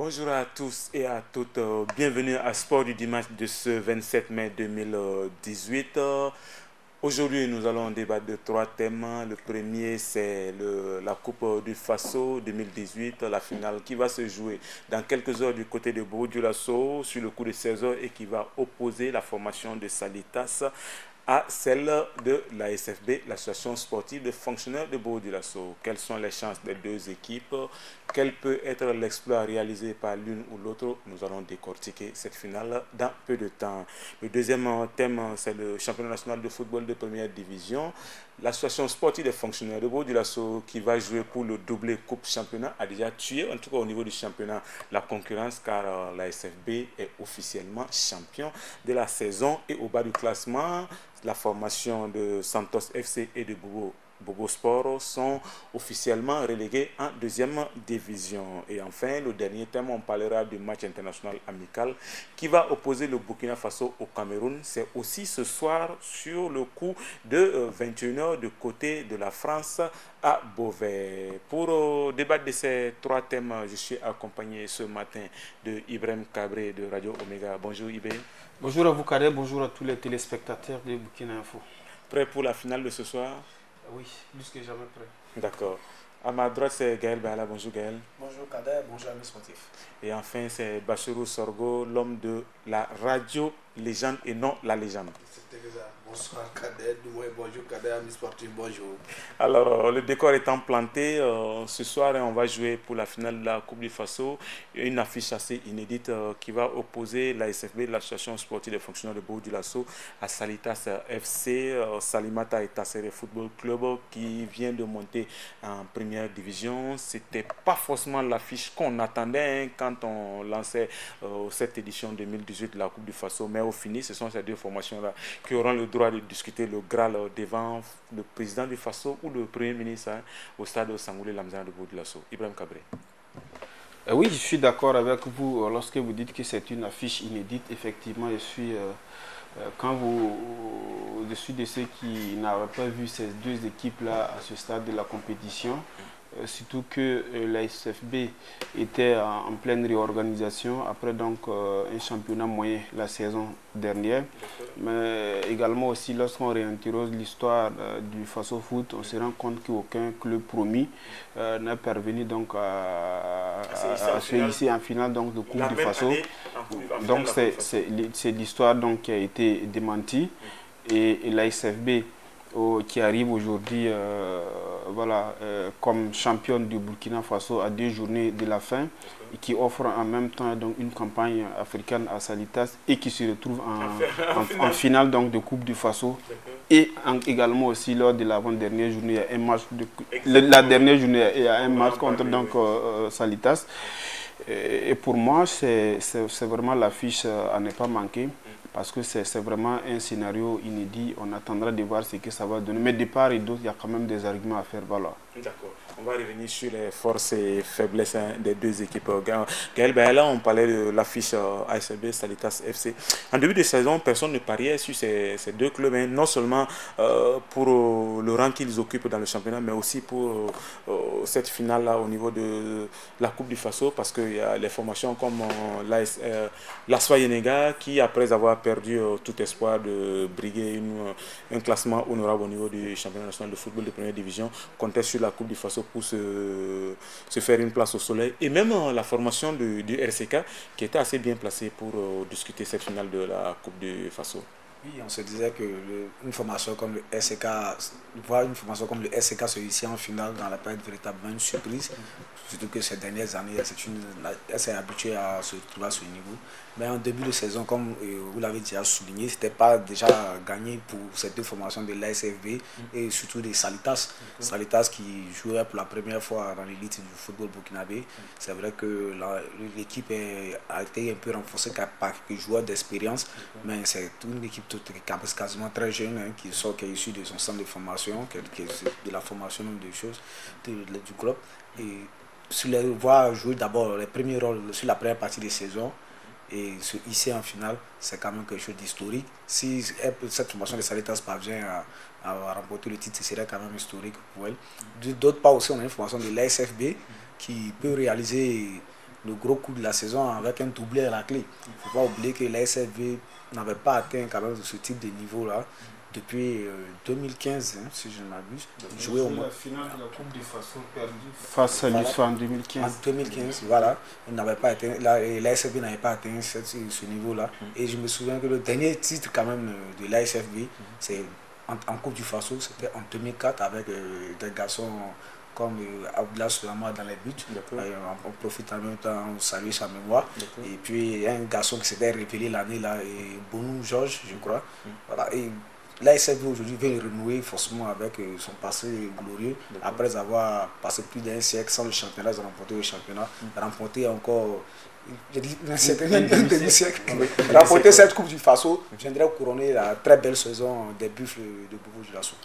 Bonjour à tous et à toutes, bienvenue à Sport du Dimanche de ce 27 mai 2018. Aujourd'hui, nous allons débattre de trois thèmes. Le premier, c'est la Coupe du Faso 2018, la finale qui va se jouer dans quelques heures du côté de Bourg-du-Lasso sur le coup de 16 heures et qui va opposer la formation de Salitas à celle de la SFB, l'association sportive de fonctionnaires de Bourg-du-Lasso. Quelles sont les chances des deux équipes? Quel peut être l'exploit réalisé par l'une ou l'autre? Nous allons décortiquer cette finale dans peu de temps. Le deuxième thème, c'est le championnat national de football de première division. L'association sportive des fonctionnaires de Bourg-du-Lasso qui va jouer pour le doublé coupe championnat a déjà tué, en tout cas au niveau du championnat, la concurrence car la SFB est officiellement champion de la saison et au bas du classement, la formation de Santos FC et de Bobo Sport sont officiellement relégués en deuxième division. Et enfin, le dernier thème, on parlera du match international amical qui va opposer le Burkina Faso au Cameroun. C'est aussi ce soir sur le coup de 21h du côté de la France à Beauvais. Pour débattre de ces trois thèmes, je suis accompagné ce matin de Ibrahim Cabré de Radio Omega. Bonjour Ibrahim. Bonjour à vous Kader, bonjour à tous les téléspectateurs de Burkina Info. Prêt pour la finale de ce soir? Oui, plus que jamais prêt. D'accord. À ma droite, c'est Gaël Bala. Bonjour Gaël. Bonjour Kader, bonjour amis sportifs. Et enfin, c'est Bachirou Sorgo, l'homme de la radio légende et non la légende. Bonsoir Kader, bonjour Kader, amis sportifs, bonjour. Alors, le décor étant planté, ce soir, on va jouer pour la finale de la Coupe du Faso, une affiche assez inédite qui va opposer la SFB, l'association sportive des fonctionnaires de Bourg-du-Lasso, à Salitas FC, Salimata et Tassere Football Club, qui vient de monter en première division. C'était pas forcément l'affiche qu'on attendait quand on lançait cette édition 2018 de la Coupe du Faso, mais au fini, ce sont ces deux formations-là qui auront le droit de discuter le Graal devant le président du Faso ou le premier ministre au stade Sangoulé Lamzana de Bourg-du-Lasso. Ibrahim Cabré. Oui, je suis d'accord avec vous lorsque vous dites que c'est une affiche inédite. Effectivement, je suis de ceux qui n'avaient pas vu ces deux équipes-là à ce stade de la compétition. Surtout que la SFB était en pleine réorganisation après donc un championnat moyen la saison dernière. Mais également aussi lorsqu'on réinterroge l'histoire du Faso Foot, on se rend compte qu'aucun club promis n'est parvenu donc à se hisser en finale donc, de Coupe du Faso. Donc c'est l'histoire donc qui a été démentie et la SFB qui arrive aujourd'hui comme championne du Burkina Faso à 2 journées de la fin et qui offre en même temps donc, une campagne africaine à Salitas et qui se retrouve en finale donc, de Coupe du Faso et également aussi lors de l'avant-dernière journée, il y a un match la dernière journée, il y a un match contre donc, Salitas. Et pour moi, c'est vraiment l'affiche à ne pas manquer. Parce que c'est vraiment un scénario inédit. On attendra de voir ce que ça va donner. Mais de part et d'autre, il y a quand même des arguments à faire valoir. D'accord. On va revenir sur les forces et faiblesses des deux équipes. Gaël, là, on parlait de l'affiche ASB Salitas FC. En début de saison, personne ne pariait sur ces deux clubs, hein, non seulement pour le rang qu'ils occupent dans le championnat, mais aussi pour cette finale-là au niveau de la Coupe du Faso, parce qu'il y a les formations comme l'Aswa Yenega qui, après avoir perdu tout espoir de briguer un classement honorable au niveau du championnat national de football de première division, comptait sur la Coupe du Faso pour se faire une place au soleil. Et même la formation du RCK qui était assez bien placée pour discuter cette finale de la Coupe du Faso. Oui, on se disait que une formation comme le RCK, voir une formation comme le RCK se hisser en finale dans la période véritablement une surprise. Surtout que ces dernières années, elle s'est habituée à se trouver à ce niveau. Mais en début de saison, comme vous l'avez déjà souligné, ce n'était pas déjà gagné pour ces deux formations de l'ASFB et surtout des Salitas. Salitas qui jouait pour la première fois dans l'élite du football burkinabé. C'est vrai que l'équipe a été un peu renforcée par quelques joueurs d'expérience, mais c'est une équipe quasiment très jeune hein, qui est issue de son centre de formation, de la formation des choses du club. Et sur les voir jouer d'abord les premiers rôles sur la première partie de saison et se hisser en finale, c'est quand même quelque chose d'historique. Si cette formation de Salitas parvient à remporter le titre, ce serait quand même historique pour elle. D'autre part aussi, on a une formation de l'ASFB qui peut réaliser le gros coup de la saison avec un doublé à la clé. Il ne faut pas oublier que la SFV n'avait pas atteint quand même ce type de niveau-là depuis 2015, hein, si je ne m'abuse. Joué la finale de la Coupe de Faso perdue face à l'USFA en 2015. En 2015, voilà. Il n'avait pas atteint, la SFB n'avait pas atteint ce niveau-là. Et je me souviens que le dernier titre quand même de la SFB, c'est en Coupe du Faso, c'était en 2004 avec des garçons comme Abdullah Soulama dans les buts. On profite en même temps, on salue sa mémoire. Et puis un garçon qui s'était révélé l'année là, Bonou Georges, je crois. Voilà. Et la SFB aujourd'hui veut renouer forcément avec son passé glorieux, après avoir passé plus d'un siècle sans le championnat, ils ont remporté le championnat, remporté encore un demi-siècle, remporter cette Coupe du Faso viendrait couronner la très belle saison des Buffles de Bobo Dioulasso.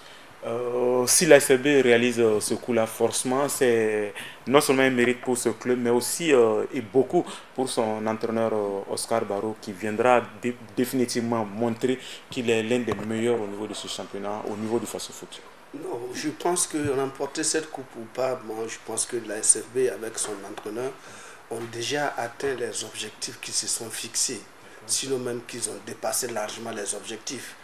Si la SFB réalise ce coup-là, forcément, c'est non seulement un mérite pour ce club, mais aussi et beaucoup pour son entraîneur Oscar Barrow, qui viendra définitivement montrer qu'il est l'un des meilleurs au niveau de ce championnat, au niveau du Faso Foot. Non, je pense que remporter cette coupe ou pas, moi je pense que la SFB avec son entraîneur ont déjà atteint les objectifs qui se sont fixés, sinon même qu'ils ont dépassé largement les objectifs.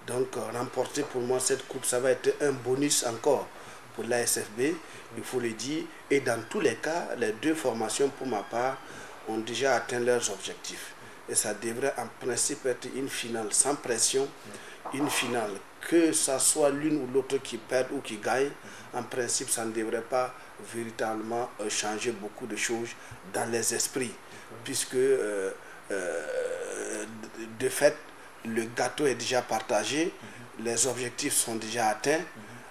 Donc remporter pour moi cette coupe, ça va être un bonus encore pour la SFB, il faut le dire. Et dans tous les cas, les deux formations pour ma part ont déjà atteint leurs objectifs. Et ça devrait en principe être une finale sans pression, une finale que ça soit l'une ou l'autre qui perd ou qui gagne. En principe, ça ne devrait pas véritablement changer beaucoup de choses dans les esprits, puisque de fait, le gâteau est déjà partagé, les objectifs sont déjà atteints.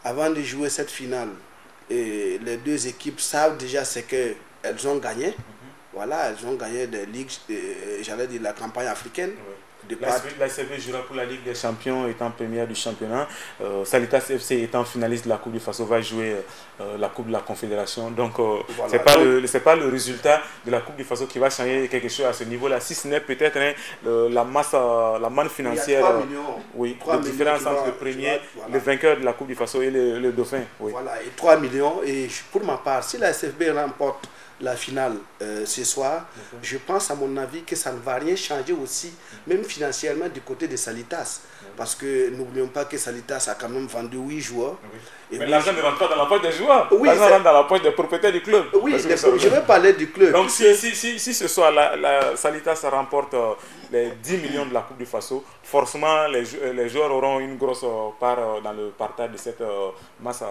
Avant de jouer cette finale, et les deux équipes savent déjà ce qu'elles ont gagné. Voilà, elles ont gagné des ligues, j'allais dire la campagne africaine. La SFB jouera pour la Ligue des Champions, étant première du championnat. Salitas FC étant finaliste de la Coupe du Faso va jouer la Coupe de la Confédération. Donc, voilà. C'est pas le résultat de la Coupe du Faso qui va changer quelque chose à ce niveau-là. Si ce n'est peut-être la manne financière, oui, la différence entre le premier, le vainqueur de la Coupe du Faso et le dauphin. Oui. Voilà, et 3 millions. Et pour ma part, si la SFB remporte la finale ce soir, je pense à mon avis que ça ne va rien changer aussi, même financièrement du côté de Salitas. Parce que n'oublions pas que Salitas a quand même vendu 8 joueurs. Et mais l'argent ne rentre pas dans la poche des joueurs, oui, l'argent rentre dans la poche des propriétaires du club. Oui, je vais parler du club. Donc si ce soir la Salitas remporte les 10 millions de la Coupe du Faso, forcément les joueurs auront une grosse part dans le partage de cette masse.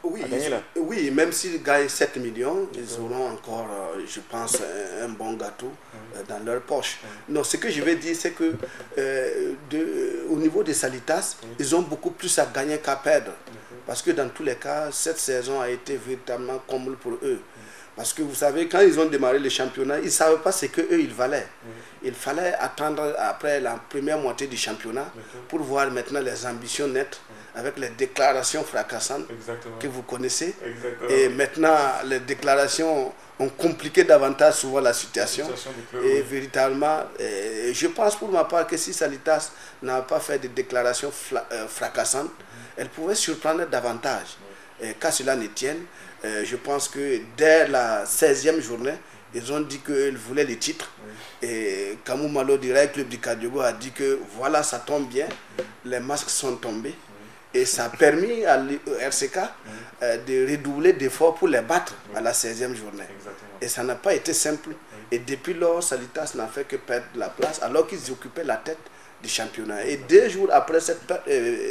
Oui, même s'ils gagnent 7 millions, ils auront encore, je pense, un bon gâteau dans leur poche. Non, ce que je vais dire, c'est que au niveau des Salitas, ils ont beaucoup plus à gagner qu'à perdre. Parce que dans tous les cas, cette saison a été véritablement comble pour eux. Parce que vous savez, quand ils ont démarré le championnat, ils ne savaient pas ce qu'eux, ils valaient. Il fallait attendre après la première moitié du championnat pour voir maintenant les ambitions nettes avec les déclarations fracassantes que vous connaissez. Et maintenant, les déclarations ont compliqué davantage souvent la situation. Et véritablement, je pense pour ma part que si Salitas n'a pas fait de déclarations fracassantes, elle pouvait surprendre davantage. Et qu'à cela ne tienne, je pense que dès la 16e journée, ils ont dit qu'ils voulaient les titres. Et Kamou Malo Direct, club du Kadiogo, a dit que voilà, ça tombe bien, les masques sont tombés. Et ça a permis à l'RCK de redoubler d'efforts pour les battre à la 16e journée. Et ça n'a pas été simple. Et depuis lors, Salitas n'a fait que perdre la place alors qu'ils occupaient la tête du championnat. Et 2 jours après cette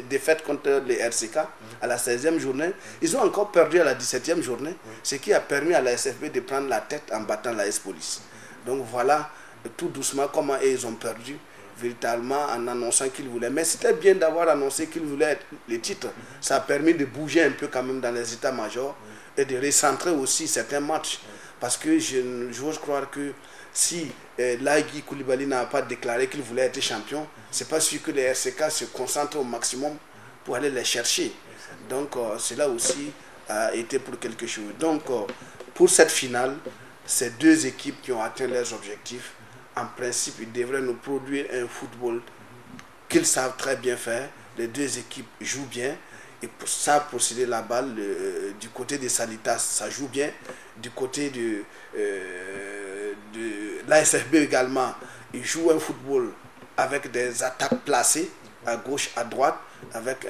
défaite contre les RCK, à la 16e journée, ils ont encore perdu à la 17e journée, ce qui a permis à la SFB de prendre la tête en battant la S-Police. Donc voilà tout doucement comment ils ont perdu, véritablement en annonçant qu'ils voulaient. Mais c'était bien d'avoir annoncé qu'ils voulaient les titres. Ça a permis de bouger un peu quand même dans les états-majors et de recentrer aussi certains matchs. Parce que j'ose croire que si Laïgui Koulibaly n'a pas déclaré qu'il voulait être champion, c'est pas sûr que les RCK se concentrent au maximum pour aller les chercher. Donc cela aussi a été pour quelque chose. Donc pour cette finale, ces deux équipes qui ont atteint leurs objectifs, en principe, ils devraient nous produire un football qu'ils savent très bien faire. Les deux équipes jouent bien et savent posséder la balle. Du côté des Salitas, ça joue bien. Du côté de l'ASFB également, il joue un football avec des attaques placées à gauche, à droite, avec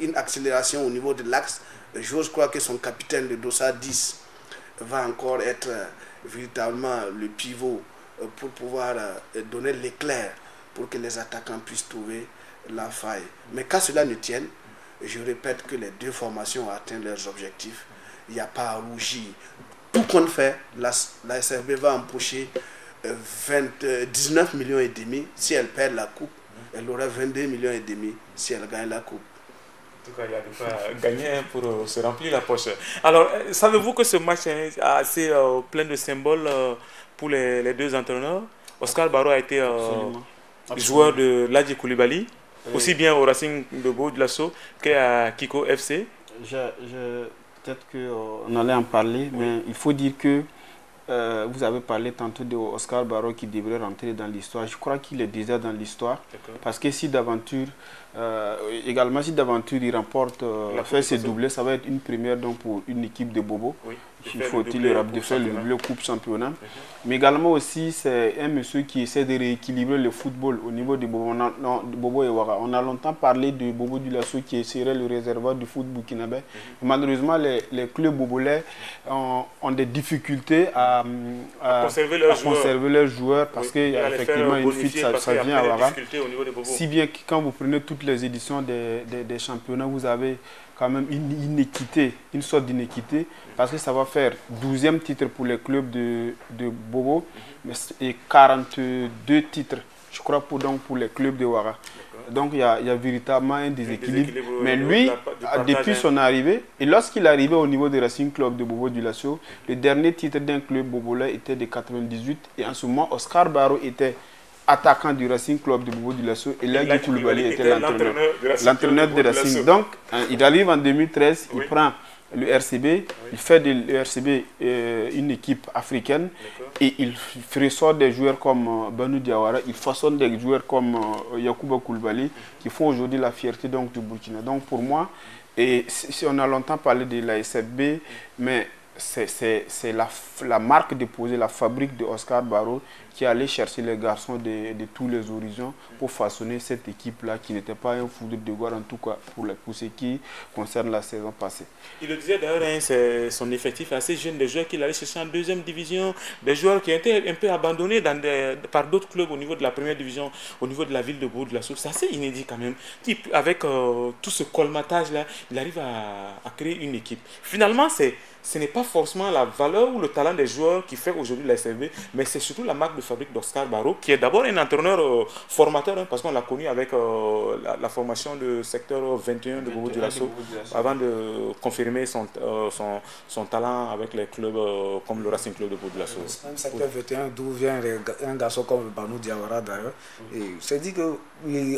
une accélération au niveau de l'axe. Je crois que son capitaine, le Dossard 10, va encore être véritablement le pivot pour pouvoir donner l'éclair pour que les attaquants puissent trouver la faille. Mais qu'à cela ne tienne, je répète que les deux formations ont atteint leurs objectifs. Il n'y a pas à rougir. Tout compte fait, la SFB va empocher 19 millions et demi. Si elle perd la coupe, elle aura 22 millions et demi si elle gagne la coupe. En tout cas, il y a de quoi gagner pour se remplir la poche. Alors, savez-vous que ce match est assez plein de symboles pour les deux entraîneurs? Oscar Barrow a été joueur de Ladji Coulibaly, aussi bien au Racing de Bobo-Dioulasso qu'à Kiko FC. Peut-être qu'on allait en parler, mais il faut dire que vous avez parlé tantôt de Oscar Barrow qui devrait rentrer dans l'histoire. Je crois qu'il est déjà dans l'histoire. Parce que si d'aventure, également si d'aventure il remporte, fait ses doublés, ça va être une première donc, pour une équipe de Bobo. Oui. Il faut-il le rappeler de faire le doublé Coupe Championnat. Mais également aussi, c'est un monsieur qui essaie de rééquilibrer le football au niveau de Bobo et Ouara. On a longtemps parlé de Bobo-Dioulasso qui serait le réservoir du foot burkinabé. Malheureusement, les clubs bobolais ont des difficultés à conserver leurs joueurs parce qu'effectivement, une fuite, ça vient à Ouara. Si bien que quand vous prenez toutes les éditions des championnats, vous avez quand même une inéquité, une sorte d'inéquité, parce que ça va faire 12e titre pour les clubs de Bobo et 42 titres, je crois, pour les clubs de Ouara. Donc il y a véritablement un déséquilibre. Mais lui, depuis son arrivée, et lorsqu'il est arrivé au niveau du Racing Club de Bobo-Dioulasso, le dernier titre d'un club bobolais était de 98, et en ce moment, Oscar Barrow était attaquant du Racing Club de Bobo-Dioulasso et Ladji Coulibaly était l'entraîneur du Racing. Donc, il arrive en 2013, il prend le RCB, il fait de l'RCB une équipe africaine et il ressort des joueurs comme Banu Diawara, il façonne des joueurs comme Yacouba Coulibaly qui font aujourd'hui la fierté donc, du Burkina. Donc, pour moi, et si on a longtemps parlé de la SFB, mais c'est la marque déposée, la fabrique de Oscar Barrow qui allait chercher les garçons de tous les horizons pour façonner cette équipe-là qui n'était pas un foudre de gloire en tout cas pour ce qui concerne la saison passée. Il le disait d'ailleurs, c'est son effectif assez jeune, des joueurs qu'il allait chercher en deuxième division, des joueurs qui étaient un peu abandonnés par d'autres clubs au niveau de la première division, au niveau de la ville de Bobo-Dioulasso. C'est assez inédit quand même. Avec tout ce colmatage-là, il arrive à créer une équipe. Finalement, ce n'est pas forcément la valeur ou le talent des joueurs qui fait aujourd'hui la SFB, mais c'est surtout la marque de fabrique d'Oscar Barrow, qui est d'abord un entraîneur formateur, parce qu'on l'a connu avec la formation de secteur 21 de Bobo-Dioulasso, avant de confirmer son talent avec les clubs comme le Racing Club de Bobo-Dioulasso. Même secteur 21, d'où vient un garçon comme Banu Diawara d'ailleurs. C'est dit que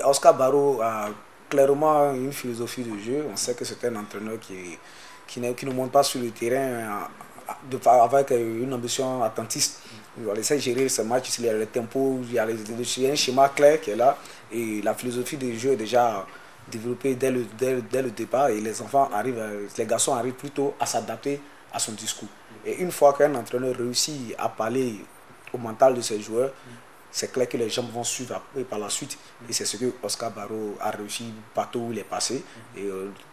Oscar Barrow a clairement une philosophie de jeu. On sait que c'est un entraîneur qui ne monte pas sur le terrain avec une ambition attentiste. Il essaie de gérer ce match, il y a le tempo, il y a un schéma clair qui est là et la philosophie du jeu est déjà développée dès le départ et les garçons arrivent plutôt à s'adapter à son discours. Et une fois qu'un entraîneur réussit à parler au mental de ses joueurs, c'est clair que les gens vont suivre par la suite. Et c'est ce que Oscar Barrow a réussi partout où il est passé. Et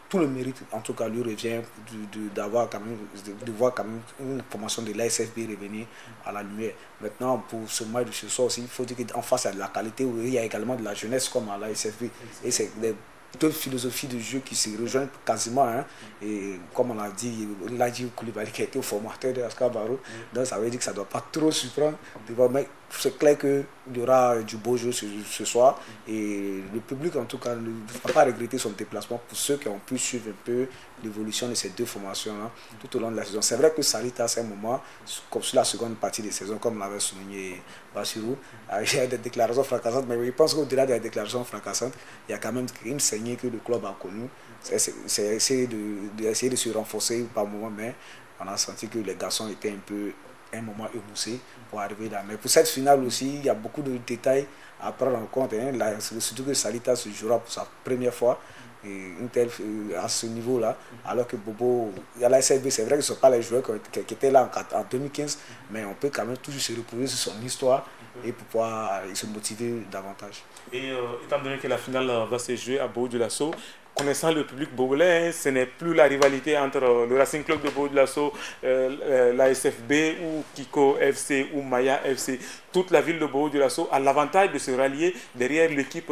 tout le mérite, en tout cas, lui revient de voir quand même une formation de l'ASFB revenir à la lumière. Maintenant, pour ce match de ce soir aussi, il faut dire qu'en face, il y a de la qualité, où il y a également de la jeunesse comme à l'ASFB. Et c'est deux philosophies de jeu qui se rejoignent quasiment. Hein. Et comme on l'a dit, Ladji Coulibaly qui a été au formateur de Oscar Barrow, donc ça veut dire que ça ne doit pas trop surprendre. Mais c'est clair qu'il y aura du beau jeu ce soir et le public en tout cas ne va pas regretter son déplacement pour ceux qui ont pu suivre un peu l'évolution de ces deux formations-là tout au long de la saison. C'est vrai que Salitas à un moment, comme sur la seconde partie de saison, comme l'avait souligné Bassirou, il y a des déclarations fracassantes, mais je pense qu'au-delà des déclarations fracassantes, il y a quand même une saignée que le club a connue. C'est essayer de se renforcer par moment, mais on a senti que les garçons étaient un moment émoussé pour arriver là. Mais pour cette finale aussi, il y a beaucoup de détails à prendre en compte. Hein. Surtout que Salitas se jouera pour sa première fois à ce niveau-là, alors que Bobo, il y a la SFB, c'est vrai que ce ne sont pas les joueurs qui étaient là en 2015, mais on peut quand même toujours se reposer sur son histoire et pour pouvoir se motiver davantage. Et étant donné que la finale va se jouer à Bobo-Dioulasso, connaissant le public bogolais, ce n'est plus la rivalité entre le Racing Club de Bobo-Dioulasso, la SFB ou Kiko FC ou Maya FC. Toute la ville de Bobo-Dioulasso a l'avantage de se rallier derrière l'équipe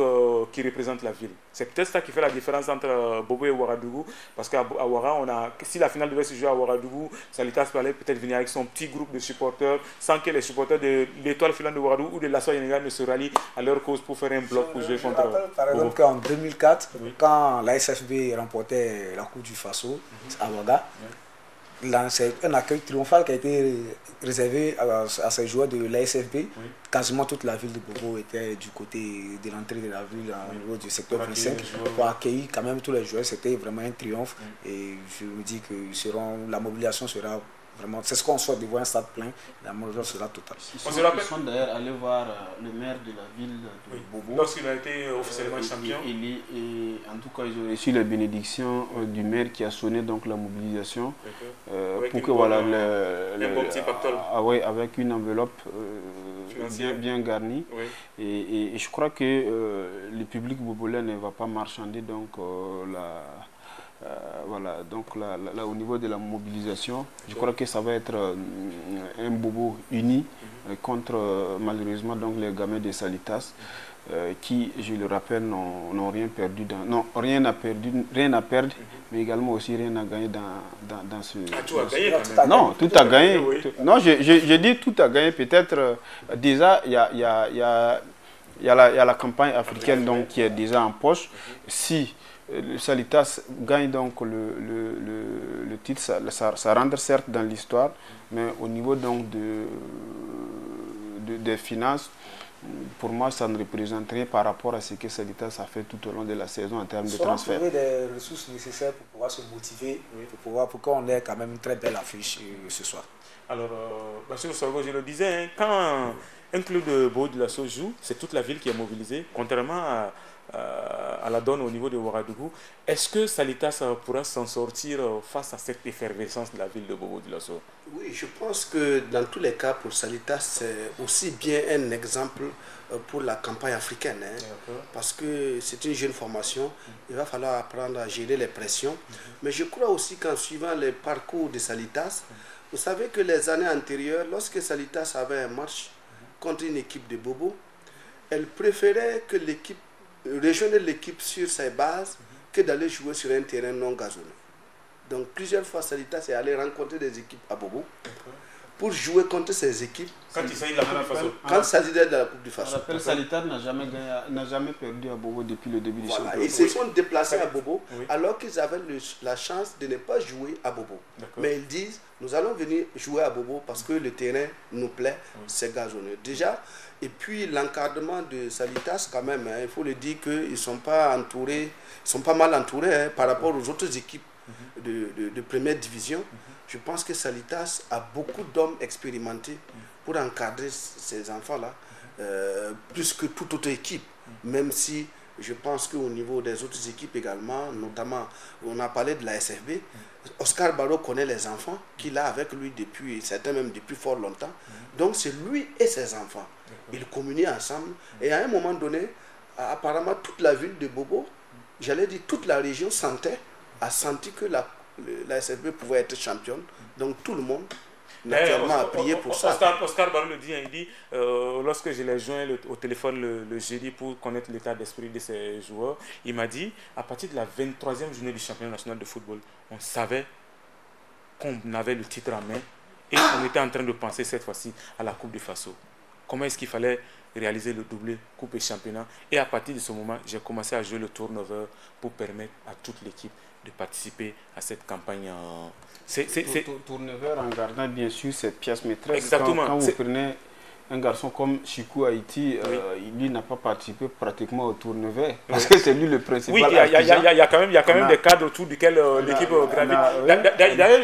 qui représente la ville. C'est peut-être ça qui fait la différence entre Bobo et Ouagadougou, parce qu'à Ouaga, si la finale devait se jouer à Ouagadougou, Salitas parlait peut-être venir avec son petit groupe de supporters, sans que les supporters de l'Étoile filante de Ouagadougou ou de l'Asso Yenega ne se rallient à leur cause pour faire un bloc pour jouer contre Bobo. Par exemple, qu'en 2004, quand la SFB remportait la Coupe du Faso à Ouaga, c'est un accueil triomphal qui a été réservé à ces joueurs de l'ASFB. Quasiment toute la ville de Bobo était du côté de l'entrée de la ville au niveau du secteur 25 pour accueillir quand même tous les joueurs. C'était vraiment un triomphe et je me dis que la mobilisation sera vraiment, c'est ce qu'on souhaite, de voir un stade plein, la mobilisation sera totale. Ils sont d'ailleurs allés voir le maire de la ville de Bobo. Lorsqu'il a été officiellement champion. Et en tout cas, ils ont reçu la bénédiction du maire qui a sonné donc la mobilisation pour que voilà avec une enveloppe bien garnie. Et je crois que le public bobolais ne va pas marchander donc voilà, donc là, au niveau de la mobilisation, je crois que ça va être un Bobo uni contre malheureusement donc les gamins de Salitas qui, je le rappelle, n'ont rien perdu, rien à perdre, mais également aussi rien à gagner dans ce... tout a gagné quand même. Non, tout a gagné. Non, je dis tout a gagné. Peut-être déjà il y a la campagne africaine donc qui est déjà en poche. Si le Salitas gagne donc le titre, ça rentre certes dans l'histoire, mais au niveau donc des finances, pour moi ça ne représente rien par rapport à ce que Salitas a fait tout au long de la saison en termes de transfert. Trouver des ressources nécessaires pour pouvoir se motiver, pour qu'on ait quand même une très belle affiche ce soir. Alors, M. Sorgo, je le disais, quand un club de Bobo-Dioulasso joue, c'est toute la ville qui est mobilisée, contrairement à la donne au niveau de Ouagadougou. Est-ce que Salitas pourra s'en sortir face à cette effervescence de la ville de Bobo-Dioulasso? Oui, je pense que dans tous les cas, pour Salitas, c'est aussi bien un exemple pour la campagne africaine. Parce que c'est une jeune formation, il va falloir apprendre à gérer les pressions. Mais je crois aussi qu'en suivant les parcours de Salitas, vous savez que les années antérieures, lorsque Salitas avait un match contre une équipe de Bobo, elle préférait que l'équipe rejoindre l'équipe sur ses bases que d'aller jouer sur un terrain non gazonné. Donc plusieurs fois Salitas est allé rencontrer des équipes à Bobo pour jouer contre ces équipes. Quand il s'agit de la Coupe du Faso. Quand il s'agit de la Coupe du Faso. Je rappelle, Salitas n'a jamais perdu à Bobo depuis le début du championnat. Ils se sont déplacés à Bobo alors qu'ils avaient la chance de ne pas jouer à Bobo. Mais ils disent, nous allons venir jouer à Bobo parce que le terrain nous plaît, c'est gazonné. Déjà, et puis l'encadrement de Salitas quand même, il faut le dire qu'ils ne sont pas entourés, ils sont pas mal entourés par rapport aux autres équipes de première division. Je pense que Salitas a beaucoup d'hommes expérimentés pour encadrer ces enfants-là, plus que toute autre équipe, même si je pense qu'au niveau des autres équipes également, notamment, on a parlé de la SFB, Oscar Barreau connaît les enfants qu'il a avec lui depuis, certains même depuis fort longtemps. Donc c'est lui et ses enfants. Ils communient ensemble. Et à un moment donné, apparemment toute la ville de Bobo, j'allais dire toute la région a senti que la SFB pouvait être championne. Donc tout le monde naturellement a prié pour ça. Oscar Barreau le dit, il dit, lorsque je l'ai joint au téléphone le jeudi pour connaître l'état d'esprit de ces joueurs, il m'a dit, à partir de la 23e journée du championnat national de football, on savait qu'on avait le titre en main et on était en train de penser cette fois-ci à la Coupe du Faso. Comment est-ce qu'il fallait réaliser le doublé Coupe et Championnat. Et à partir de ce moment, j'ai commencé à jouer le turnover pour permettre à toute l'équipe de participer à cette campagne. Turnover en gardant bien sûr cette pièce maîtresse. Exactement. Quand vous prenez un garçon comme Chikou Haïti, lui n'a pas participé pratiquement au tournoi parce que c'est lui le principal. Oui, il y a quand même des cadres autour duquel l'équipe gravite. D'ailleurs,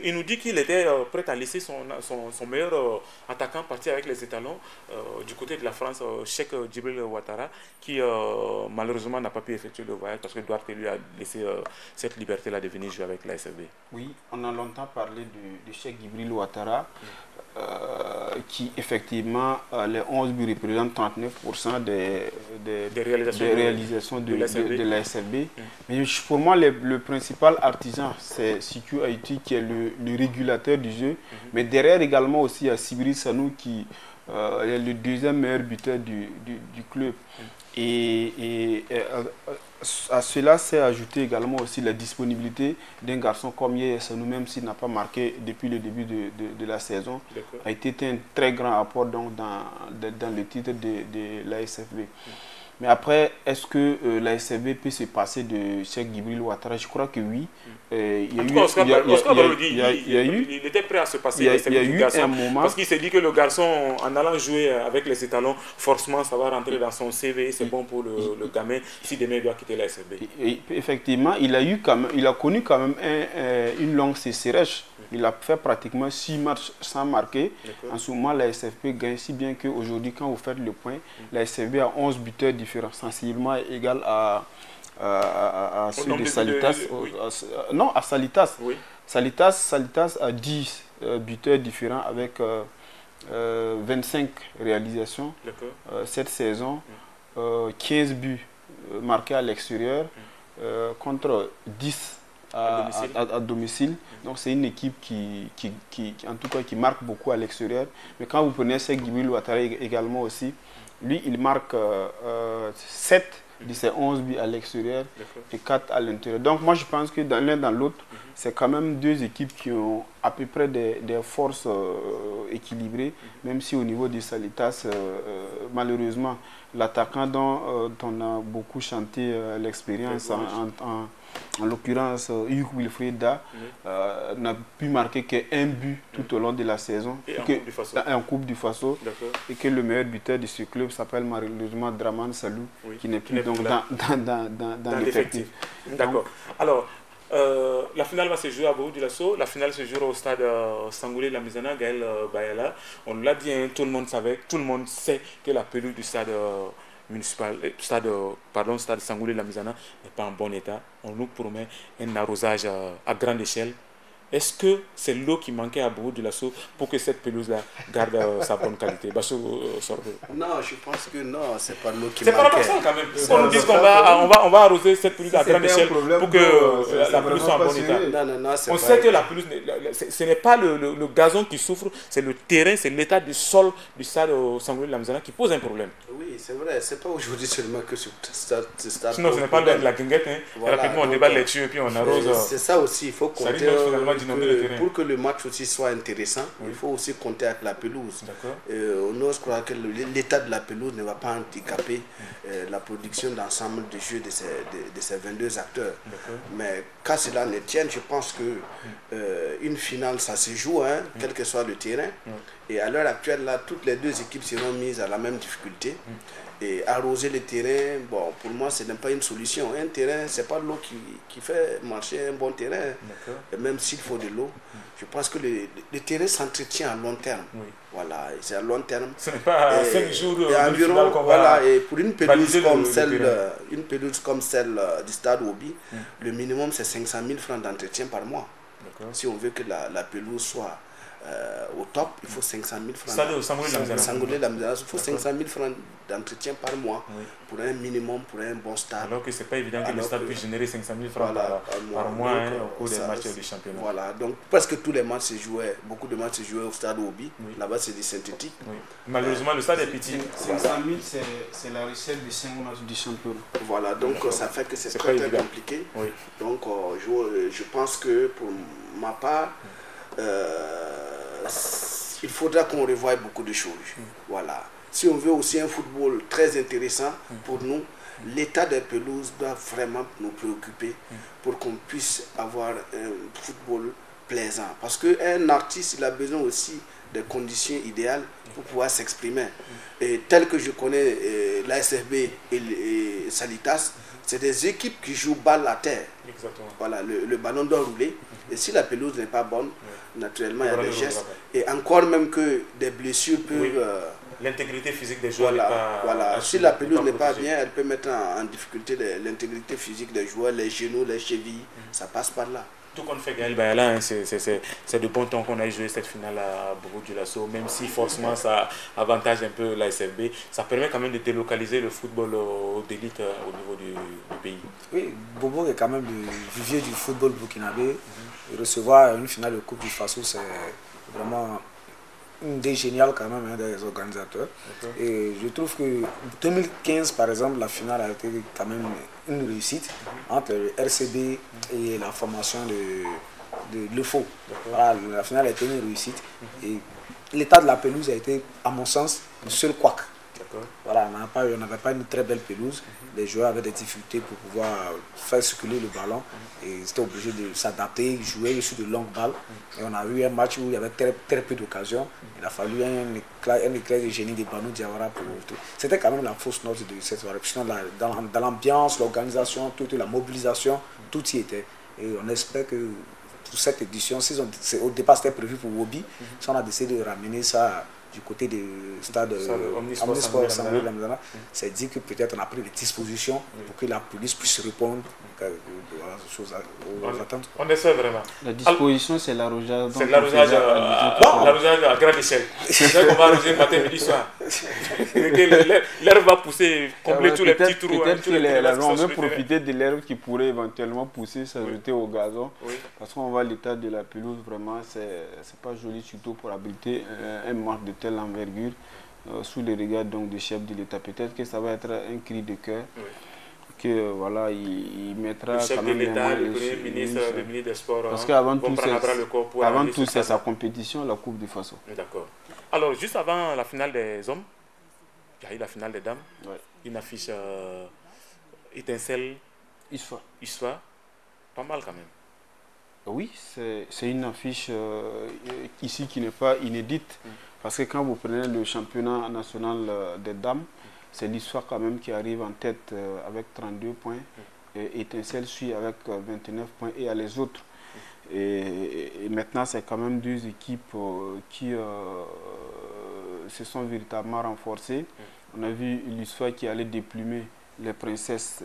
il nous dit qu'il était prêt à laisser son meilleur attaquant partir avec les étalons du côté de la France, Cheikh Djibril Ouattara, qui malheureusement n'a pas pu effectuer le voyage parce que Duarte lui a laissé cette liberté-là de venir jouer avec la SFB. Oui, on a longtemps parlé de Cheikh Djibril Ouattara, qui effectivement, les 11 buts représentent 39% des réalisations de la SFB. Mais pour moi, le principal artisan, c'est Sékou Haïti, qui est le régulateur du jeu. Mais derrière également aussi, il y a Sibiri Sanou, qui est le deuxième meilleur buteur du club. Et à cela s'est ajouté également aussi la disponibilité d'un garçon comme Yaya Sanou, même s'il n'a pas marqué depuis le début de la saison, a été un très grand apport donc, dans le titre de la SFB. Mais après, est-ce que la SFB peut se passer de Cheikh Djibril Ouattara? Je crois que oui. Il était prêt à se passer. Il y a eu un moment. Parce qu'il s'est dit que le garçon, en allant jouer avec les étalons, forcément, ça va rentrer dans son CV. C'est bon pour le gamin si demain il doit quitter la SFB. Effectivement, il a connu quand même une longue sécheresse. Il a fait pratiquement 6 matchs sans marquer. En ce moment, la SFB gagne, si bien qu'aujourd'hui, quand vous faites le point, la SFB a 11 buteurs différents, sensiblement égal à ceux de Salitas. Non, à Salitas. Oui. Salitas a 10 buteurs différents avec 25 réalisations cette saison, 15 buts marqués à l'extérieur contre 10 à domicile. Donc c'est une équipe qui en tout cas qui marque beaucoup à l'extérieur. Mais quand vous prenez Cheikh Djibril Ouattara également aussi, lui il marque 7 de ses 11 buts à l'extérieur et 4 à l'intérieur. Donc moi je pense que dans l'un dans l'autre, c'est quand même deux équipes qui ont à peu près des forces équilibrées, même si au niveau du Salitas, malheureusement, l'attaquant dont on a beaucoup chanté l'expérience, en l'occurrence Hugues Wilfreda, n'a pu marquer qu'un but tout au long de la saison, en Coupe du Faso, et que le meilleur buteur de ce club s'appelle malheureusement Draman Salou, qui n'est plus donc dans l'effectif. D'accord. Alors, la finale va se jouer à Bobo-Dioulasso. La finale se jouera au stade Sangoulé Lamizana, Gaël Bayala. On l'a dit, hein, tout le monde sait que la pelouse du stade municipal, stade Sangoulé Lamizana n'est pas en bon état. On nous promet un arrosage à grande échelle. Est-ce que c'est l'eau qui manquait à Bobo-Dioulasso pour que cette pelouse-là garde sa bonne qualité? Non, je pense que non, c'est pas l'eau qui manquait. C'est paradoxal quand même. On nous dit qu'on va arroser cette pelouse à grande échelle pour que la pelouse soit en bon état. Non, on sait que la pelouse, ce n'est pas le gazon qui souffre, c'est le terrain, c'est l'état du sol du stade Sangoulé Lamizana qui pose un problème. Oui, c'est vrai, c'est pas aujourd'hui seulement que ce stade. Sinon, ce n'est pas la guinguette. Hein. Voilà, rapidement, on débat là-dessus et puis on arrose. C'est ça aussi, il faut compter. Pour que le match aussi soit intéressant, il faut aussi compter avec la pelouse. On ose croire que l'état de la pelouse ne va pas handicaper la production d'ensemble de jeux de ces 22 acteurs. Mais qu'à cela ne tienne, je pense que une finale, ça se joue, hein, quel que soit le terrain. Et à l'heure actuelle, là, toutes les deux équipes seront mises à la même difficulté. Et arroser le terrain, bon, pour moi, ce n'est pas une solution. Un terrain, ce n'est pas l'eau qui fait marcher un bon terrain. Et même s'il faut de l'eau, je pense que le terrain s'entretient à long terme. Voilà, c'est à long terme. Ce n'est pas 5 jours environ, voilà, et pour une pelouse comme celle du stade Obi, le minimum c'est 500 000 francs d'entretien par mois. Si on veut que la pelouse soit au top, il faut 500 000 francs. Sangoulé Lamizana, il faut 500 000 francs d'entretien par mois pour un minimum, pour un bon stade. Alors que ce n'est pas évident que le stade puisse générer 500 000 francs par mois au cours des matchs du championnat. Voilà, donc presque tous les matchs se jouaient, beaucoup de matchs se jouaient au stade Obi. Là-bas, c'est du synthétique. Malheureusement, le stade est petit. 500 000, c'est la recette de 5 matchs du championnat. Voilà, donc ça fait que c'est très compliqué. Donc, je pense que pour ma part, il faudra qu'on revoie beaucoup de choses. Voilà. Si on veut aussi un football très intéressant pour nous, l'état des pelouses doit vraiment nous préoccuper pour qu'on puisse avoir un football plaisant. Parce qu'un artiste, il a besoin aussi des conditions idéales pour pouvoir s'exprimer. Et tel que je connais l'ASFB et Salitas, c'est des équipes qui jouent balle à terre. Exactement. Voilà, le ballon doit rouler. Et si la pelouse n'est pas bonne, naturellement, il y a des gestes. Et encore même que des blessures peuvent... L'intégrité physique des joueurs voilà, n'est pas... Voilà. Si la pelouse n'est pas bien, elle peut mettre en difficulté l'intégrité physique des joueurs, les genoux, les chevilles. Ça passe par là. Tout qu'on fait Gaël Bayala, hein, c'est de bon temps qu'on a joué cette finale à Bobo-Dioulasso, même si forcément ça avantage un peu la SFB, ça permet quand même de délocaliser le football d'élite au niveau du pays. Oui, Bobo est quand même le vivier du football burkinabé. Recevoir une finale de Coupe du Faso, c'est vraiment une idée géniale quand même des organisateurs. Et je trouve que 2015 par exemple, la finale a été quand même une réussite entre le RCB et la formation de l'EFO. Voilà, la finale a été une réussite et l'état de la pelouse a été, à mon sens, le seul couac. Voilà, on n'avait pas une très belle pelouse. Les joueurs avaient des difficultés pour pouvoir faire circuler le ballon et ils étaient obligés de s'adapter, jouer sur de longues balles. Et on a eu un match où il y avait très peu d'occasions. Il a fallu un éclair de génie de Banou Diawara pour tout. C'était quand même la fausse note de cette soirée. Dans l'ambiance, l'organisation, la mobilisation, tout y était. Et on espère que pour cette édition, au départ c'était prévu pour Wobi, si on a décidé de ramener ça du côté du stade Omnisport Samir Lamzana, c'est dit que peut-être on a pris des dispositions pour que la police puisse répondre aux attentes. On essaie vraiment. La disposition, c'est l'arrosage. C'est l'arrosage à grande échelle. C'est ça qu'on va arroser matin, midi, soir. L'herbe va pousser, combler tous les petits trous. Peut-être qu'on veut profiter de l'herbe qui pourrait éventuellement pousser, s'ajouter au gazon. Parce qu'on voit l'état de la pelouse, vraiment, c'est pas joli, surtout pour abriter un match de telle envergure sous les regards donc du chef de l'État. Peut-être que ça va être un cri de cœur. Que voilà, il mettra le chef quand même de l'État, le Premier ministre, le ministre des Sports. Parce qu'avant tout, c'est sa compétition, la Coupe du Faso. D'accord. Alors, juste avant la finale des hommes, il y a eu la finale des dames. Une affiche étincelle. Issoire. Pas mal quand même. Oui, c'est une affiche ici qui n'est pas inédite. Parce que quand vous prenez le championnat national des dames, c'est l'Issoire quand même qui arrive en tête avec 32 points. Et Étincelle suit avec 29 points et à les autres. Et maintenant, c'est quand même deux équipes qui se sont véritablement renforcées. On a vu l'Issoire qui allait déplumer les princesses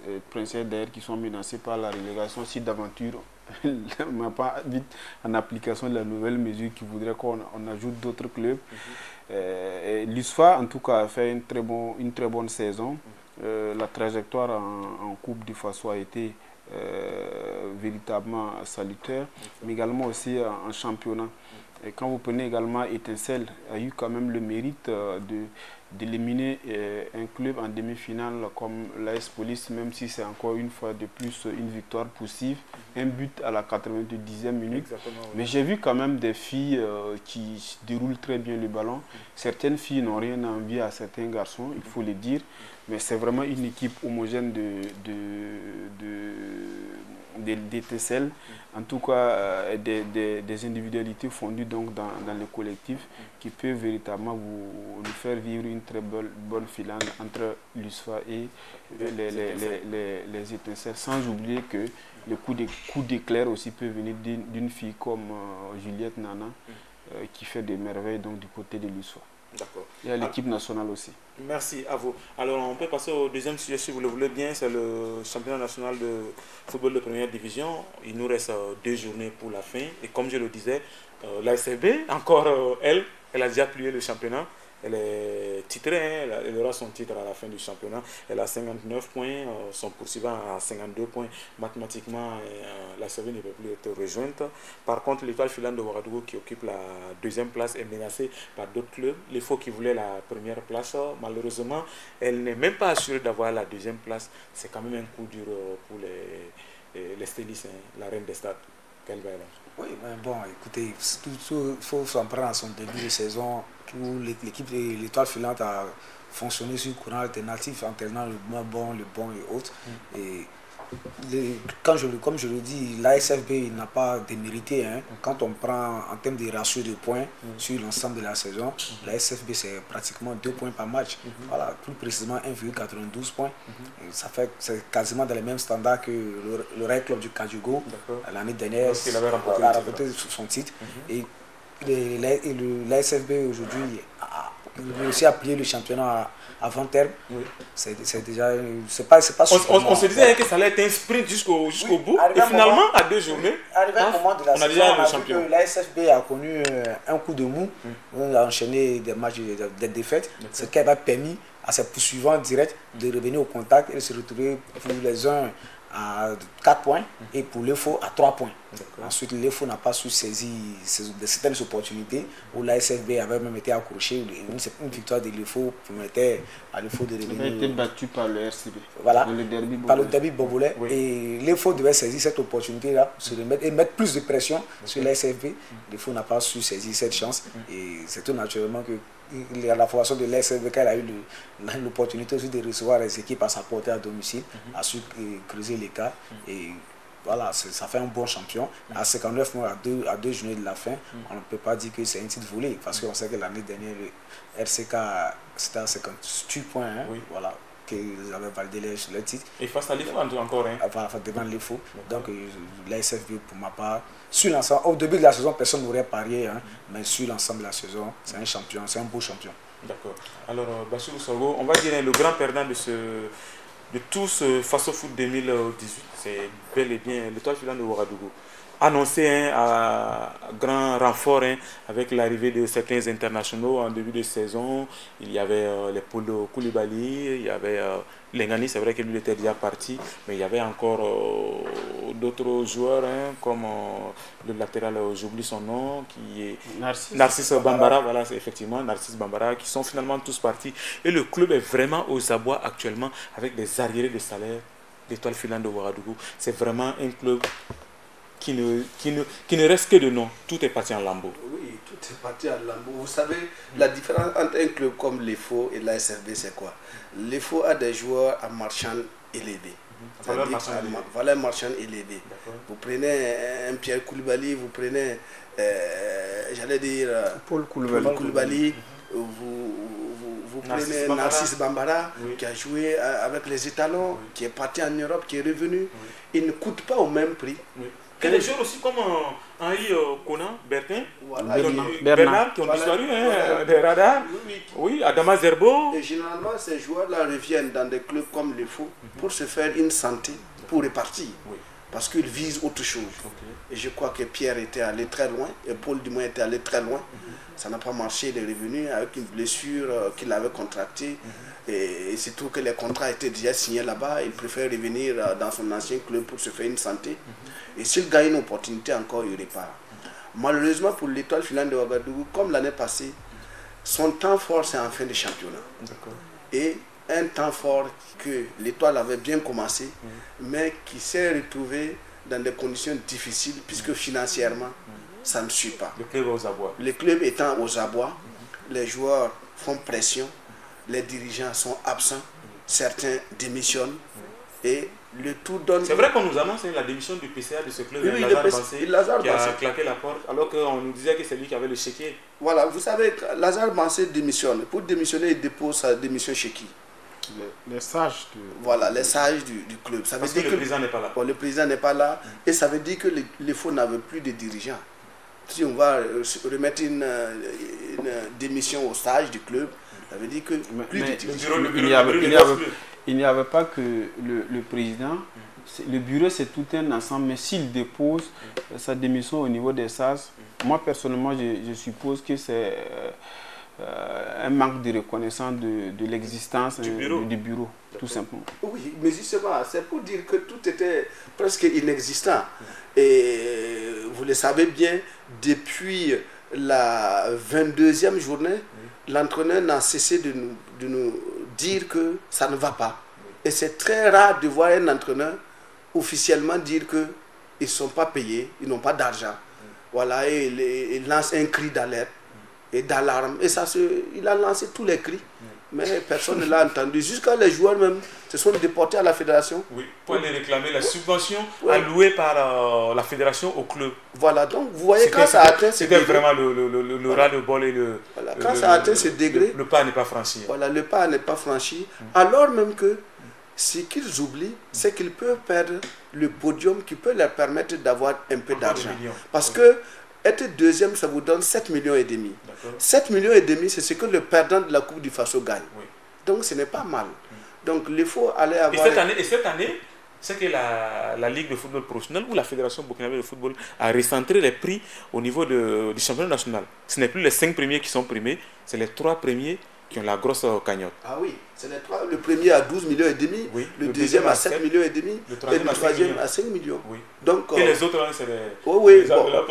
d'ailleurs qui sont menacées par la relégation si d'aventure on n'a pas vite en application de la nouvelle mesure qui voudrait qu'on ajoute d'autres clubs. L'ISFA en tout cas a fait une très bonne saison. La trajectoire en Coupe du Faso a été véritablement salutaire, mais également aussi en championnat. Et quand vous prenez également Étincelle, a eu quand même le mérite d'éliminer un club en demi-finale comme l'AS Police, même si c'est encore une fois de plus une victoire poussive, un but à la 90e minute. Exactement, oui. Mais j'ai vu quand même des filles qui déroulent très bien le ballon. Certaines filles n'ont rien à envier à certains garçons, il faut le dire, mais c'est vraiment une équipe homogène d'Étincelle, en tout cas des individualités fondues donc dans le collectif qui peuvent véritablement nous faire vivre une très bonne finale entre l'USFA et les Étincelles, sans oublier que le coup d'éclair aussi peut venir d'une fille comme Juliette Nana qui fait des merveilles donc, du côté de l'USFA. D'accord. Et à l'équipe nationale aussi. Merci à vous. Alors on peut passer au deuxième sujet si vous le voulez bien, c'est le championnat national de football de première division. Il nous reste 2 journées pour la fin et comme je le disais, l'ASFB, encore elle a déjà plié le championnat. Elle est titrée, elle aura son titre à la fin du championnat. Elle a 59 points, son poursuivant a 52 points. Mathématiquement, la SFB ne peut plus être rejointe. Par contre, l'étoile filante de Ouagadougou qui occupe la 2e place est menacée par d'autres clubs. l'EFO qui voulait la première place, malheureusement, elle n'est même pas assurée d'avoir la 2e place. C'est quand même un coup dur pour les Stélis, la reine des stades. Quelle va Oui, mais bon, écoutez, il faut s'en prendre à son début de saison où l'équipe de l'étoile filante a fonctionné sur le courant alternatif, alternant le moins bon, le bon et autres. Et comme je le dis, l'ASFB n'a pas démérité. Hein. Quand on prend en termes de ratio de points sur l'ensemble de la saison, l'ASFB c'est pratiquement 2 points par match. Voilà, plus précisément 1,92 points. C'est quasiment dans les mêmes standards que le Rail Club du Kadiogo l'année dernière. Il avait remporté son titre. Et l'ASFB aujourd'hui a réussi à plier le championnat avant terme. C'est déjà c'est pas on se disait que ça allait être un sprint jusqu'au bout et finalement à 2 journées arrivé un moment de la saison, on a vu que l'ASFB a connu un coup de mou. On a enchaîné des matchs, des défaites, ce qui a permis à ses poursuivants directs de revenir au contact et de se retrouver pour les uns à 4 points et pour l'EFO à 3 points. Ensuite, l'EFO n'a pas su saisir certaines opportunités où la SFB avait même été accroché. Une victoire de l'EFO permettait à l'EFO de revenir. Il a été battu par le RCB. Voilà, par le derby Bobolais. Et l'EFO devait saisir cette opportunité-là et mettre plus de pression sur la SFB. L'EFO n'a pas su saisir cette chance. Et c'est tout naturellement que la formation de l'ASFB, quand elle a eu l'opportunité aussi de recevoir les équipes à sa portée à domicile, a su creuser l'écart. Et voilà, ça fait un bon champion. À 59 mois, à deux journées de la fin, on ne peut pas dire que c'est un titre volé, parce qu'on sait que l'année dernière, le RCK c'était à 58 points. Hein, voilà, qu'ils avaient validé le titre. Et face à l'IFO encore. Devant l'IFO. Donc l'ASFB, pour ma part, sur l'ensemble, au début de la saison, personne n'aurait parié, hein, mais sur l'ensemble de la saison, c'est un champion, c'est un beau champion. D'accord. Alors, Bassirou Sorgho, on va dire le grand perdant de tout ce Face au Foot 2018, c'est bel et bien l'Étoile filante de Ouagadougou. Annoncé à grand renfort avec l'arrivée de certains internationaux en début de saison. Il y avait les Paulo Koulibaly, il y avait Lengani, c'est vrai que lui était déjà parti, mais il y avait encore d'autres joueurs comme le latéral, j'oublie son nom, qui est Narcisse Bambara, voilà, c'est effectivement Narcisse Bambara, qui sont finalement tous partis. Et le club est vraiment aux abois actuellement avec des arriérés de salaire d'Étoile filante de Ouagadougou. C'est vraiment un club qui ne reste que de nom. Tout est parti en lambeaux. Oui, tout est parti en lambeaux. Vous savez, la différence entre un club comme l'EFO et l'ASFB, c'est quoi? L'EFO a des joueurs à marchand élevé. Valeur marchande élevée. Vous prenez un Pierre Koulibaly, vous prenez, j'allais dire, Paul Koulibaly, vous prenez Narcisse Bambara, qui a joué avec les Étalons, qui est parti en Europe, qui est revenu. Il ne coûte pas au même prix. Il y a des joueurs aussi comme Henri Conan, Bertin, Bernard, qui ont disparu des radars. Oui, Adama Zerbo. Et généralement, ces joueurs-là reviennent dans des clubs comme l'EFO pour se faire une santé, pour repartir. Parce qu'ils visent autre chose. Et je crois que Pierre était allé très loin, et Paul Dumont était allé très loin. Ça n'a pas marché, il est revenu avec une blessure qu'il avait contractée. Et c'est tout que les contrats étaient déjà signés là-bas. Il préfère revenir dans son ancien club pour se faire une santé. Et s'il gagne une opportunité encore, il repart. Malheureusement pour l'Étoile filante de Ouagadougou, comme l'année passée, son temps fort c'est en fin de championnat. Et un temps fort que l'Étoile avait bien commencé, mais qui s'est retrouvé dans des conditions difficiles, puisque financièrement, ça ne suit pas. Le club est aux abois. Le club étant aux abois, les joueurs font pression, les dirigeants sont absents, certains démissionnent et le tout donne... C'est vrai qu'on nous annonce la démission du PCA de ce club, Lazare qui a claqué la porte, alors qu'on nous disait que c'est lui qui avait le chéquier. Voilà, vous savez, Lazare Bansé démissionne. Pour démissionner, il dépose sa démission chez qui? Les sages. Voilà, les sages du club. Ça veut dire que le président n'est pas là. Bon, le président n'est pas là et ça veut dire que l'EFO n'avait plus de dirigeants. Si on va remettre une démission au sage du club, ça veut dire que plus de dirigeants. Il n'y avait pas que le président. Le bureau, c'est tout un ensemble, mais s'il dépose sa démission au niveau des SAS, moi personnellement, je suppose que c'est un manque de reconnaissance de l'existence du bureau, tout simplement. Oui, mais justement, c'est pour dire que tout était presque inexistant. Et vous le savez bien, depuis la 22e journée, l'entraîneur n'a cessé de nous dire que ça ne va pas. Et c'est très rare de voir un entraîneur officiellement dire qu'ils ne sont pas payés, ils n'ont pas d'argent. Voilà, et il lance un cri d'alerte et d'alarme. Et ça il a lancé tous les cris. mais personne ne l'a entendu. Jusqu'à les joueurs même se sont déportés à la fédération. Oui, pour aller réclamer la subvention allouée par la fédération au club. Voilà, donc vous voyez quand ça atteint ce degré. C'était vraiment le ras-le-bol et le... Voilà, quand ça atteint ce degré... Le pas n'est pas franchi. Voilà, le pas n'est pas franchi. Alors même que ce qu'ils oublient, c'est qu'ils peuvent perdre le podium qui peut leur permettre d'avoir un peu d'argent. Parce que être deuxième, ça vous donne 7,5 millions. 7,5 millions, c'est ce que le perdant de la Coupe du Faso gagne. Oui. Donc ce n'est pas mal. Donc il faut aller avoir... Et cette année, c'est que la Ligue de football professionnel ou la Fédération burkinabé de football a recentré les prix au niveau du championnat national. Ce n'est plus les 5 premiers qui sont primés, c'est les 3 premiers qui ont la grosse cagnotte. Ah oui, c'est les 3. Le premier à 12,5 millions, oui, le deuxième à 7,5 millions, et le troisième à 5 millions. Oui. Donc, et les autres, c'est les enveloppes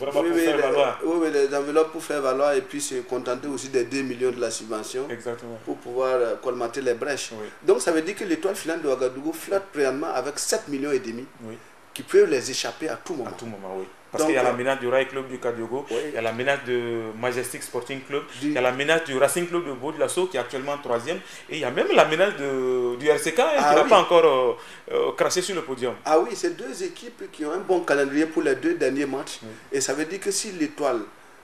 vraiment pour faire valoir. Oui, les enveloppes pour faire valoir et puis se contenter aussi des 2 millions de la subvention. Exactement. Pour pouvoir colmater les brèches. Oui. Donc ça veut dire que l'Étoile filante de Ouagadougou flotte préallement avec 7,5 millions qui peuvent les échapper à tout moment. À tout moment, oui. Parce qu'il y a la menace du Rail Club du Kadiogo, il y a la menace de Majestic Sporting Club, il y a la menace du Racing Club de Bourg-de-Lasso qui est actuellement 3e, et il y a même la menace du RCK qui n'a pas encore craché sur le podium. Ah oui, c'est 2 équipes qui ont un bon calendrier pour les 2 derniers matchs. Et ça veut dire que si l'Étoile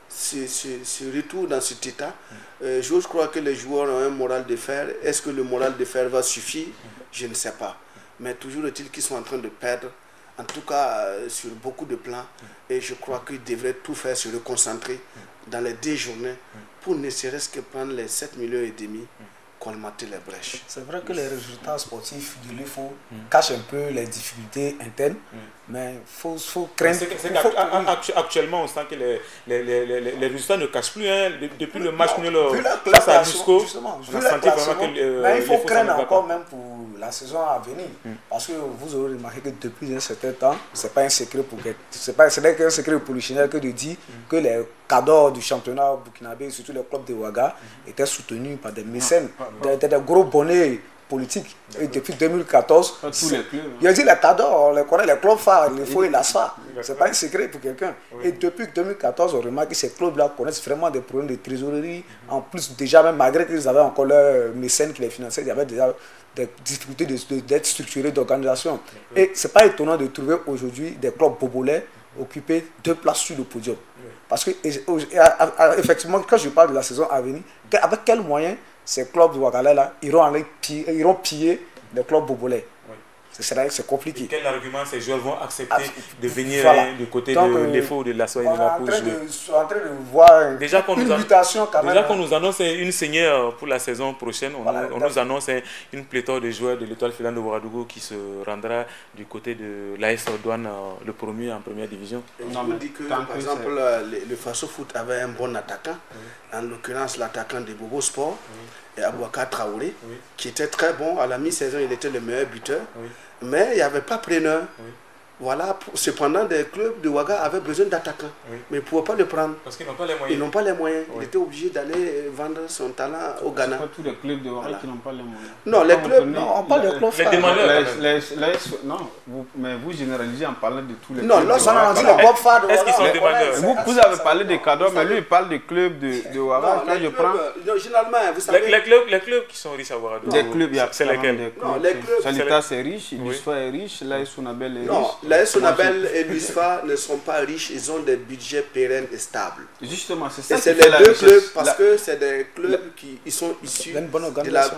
se retrouve dans cet état, je crois que les joueurs ont un moral de fer. Est-ce que le moral de fer va suffire? Je ne sais pas. Mais toujours est-il qu'ils sont en train de perdre. En tout cas, sur beaucoup de plans. Et je crois qu'ils devraient tout faire, se reconcentrer dans les 2 journées pour ne serait-ce que prendre les 7,5 millions, colmater les brèches. C'est vrai que les résultats sportifs du LIFO cachent un peu les difficultés internes, mais il faut craindre. Actuellement, on sent que les résultats ne cachent plus. Hein. Depuis le match nul face à Lusco, on a senti vraiment que mais il faut craindre encore même pour la saison à venir. Parce que vous aurez remarqué que depuis un certain temps, ce n'est pas un secret pour ce n'est qu'un secret polichinelle que de dire que les cadors du championnat burkinabé, surtout les clubs de Ouaga, étaient soutenus par des mécènes, des gros bonnets politiques. Et depuis 2014, il y a dit les cadors, on les connaît, les clubs phares, les FO et l'ASFA. Ce n'est pas un secret pour quelqu'un. Et depuis 2014, on remarque que ces clubs-là connaissent vraiment des problèmes de trésorerie. En plus, déjà, même malgré qu'ils avaient encore leurs mécènes qui les finançaient, il y avait déjà des difficultés d'être structurés, d'organisation. Et ce n'est pas étonnant de trouver aujourd'hui des clubs bobolais occuper 2 places sur le podium. Parce que, effectivement, quand je parle de la saison à venir, avec quels moyens ces clubs de Ouagalais-là iront piller les clubs bobolais? C'est compliqué. Et quel argument ces joueurs vont accepter de venir du côté de l'EFO de la soirée pour jouer? Je suis en train de voir une mutation quand même. Déjà qu'on nous annonce une saignée pour la saison prochaine, on nous annonce une pléthore de joueurs de l'Étoile filante de Ouagadougou qui se rendra du côté de l'AS Douane, le promu en première division. Je vous dis que, par exemple, le Faso Foot avait un bon attaquant, en l'occurrence l'attaquant de Bobo Sport, et Abouaka Traoré, qui était très bon. À la mi-saison, il était le meilleur buteur. Mais il n'y avait pas preneur. Voilà, cependant, des clubs de Ouaga avaient besoin d'attaquants, mais ils ne pouvaient pas le prendre. Parce qu'ils n'ont pas les moyens. Ils n'ont pas les moyens. Il était obligé d'aller vendre son talent au Ghana. Ce pas tous les clubs de Ouaga qui n'ont pas les moyens. Non, les clubs, on parle de clubs. Les demandeurs. Non, mais vous généralisez en parlant de tous les clubs. Non, lorsqu'on a dit les clubs phares de Ouaga. Est-ce qu'ils sont demandeurs? Vous avez parlé des cadors, mais lui, il parle des clubs de Ouaga. Quand je prends. Généralement, vous savez. Les clubs qui sont riches à Ouaga. Des clubs, il y a c'est lesquels? Non, les clubs. Salita, c'est riche, l'USFA est riche, l'AS Sounabel est riche. Non, l'AS Sounabel et l'USFA ne sont pas riches, ils ont des budgets pérennes et stables. Justement, c'est ça. Et c'est les 2 clubs parce que c'est des clubs qui sont issus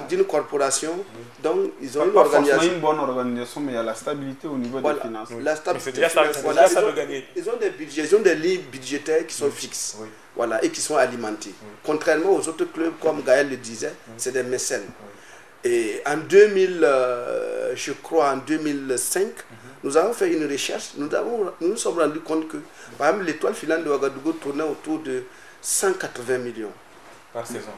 d'une corporation, donc ils ont une organisation. Pas une bonne organisation, mais il y a la stabilité au niveau des finances. La stabilité. C'est déjà ça de gagner. Ils ont des budgets, ils ont des lignes budgétaires qui sont fixes, voilà, et qui sont alimentées. Contrairement aux autres clubs, comme Gaël le disait, c'est des mécènes. Et en 2000, je crois en 2005, nous avons fait une recherche, nous nous sommes rendus compte que, par exemple, l'Étoile filante de Ouagadougou tournait autour de 180 millions.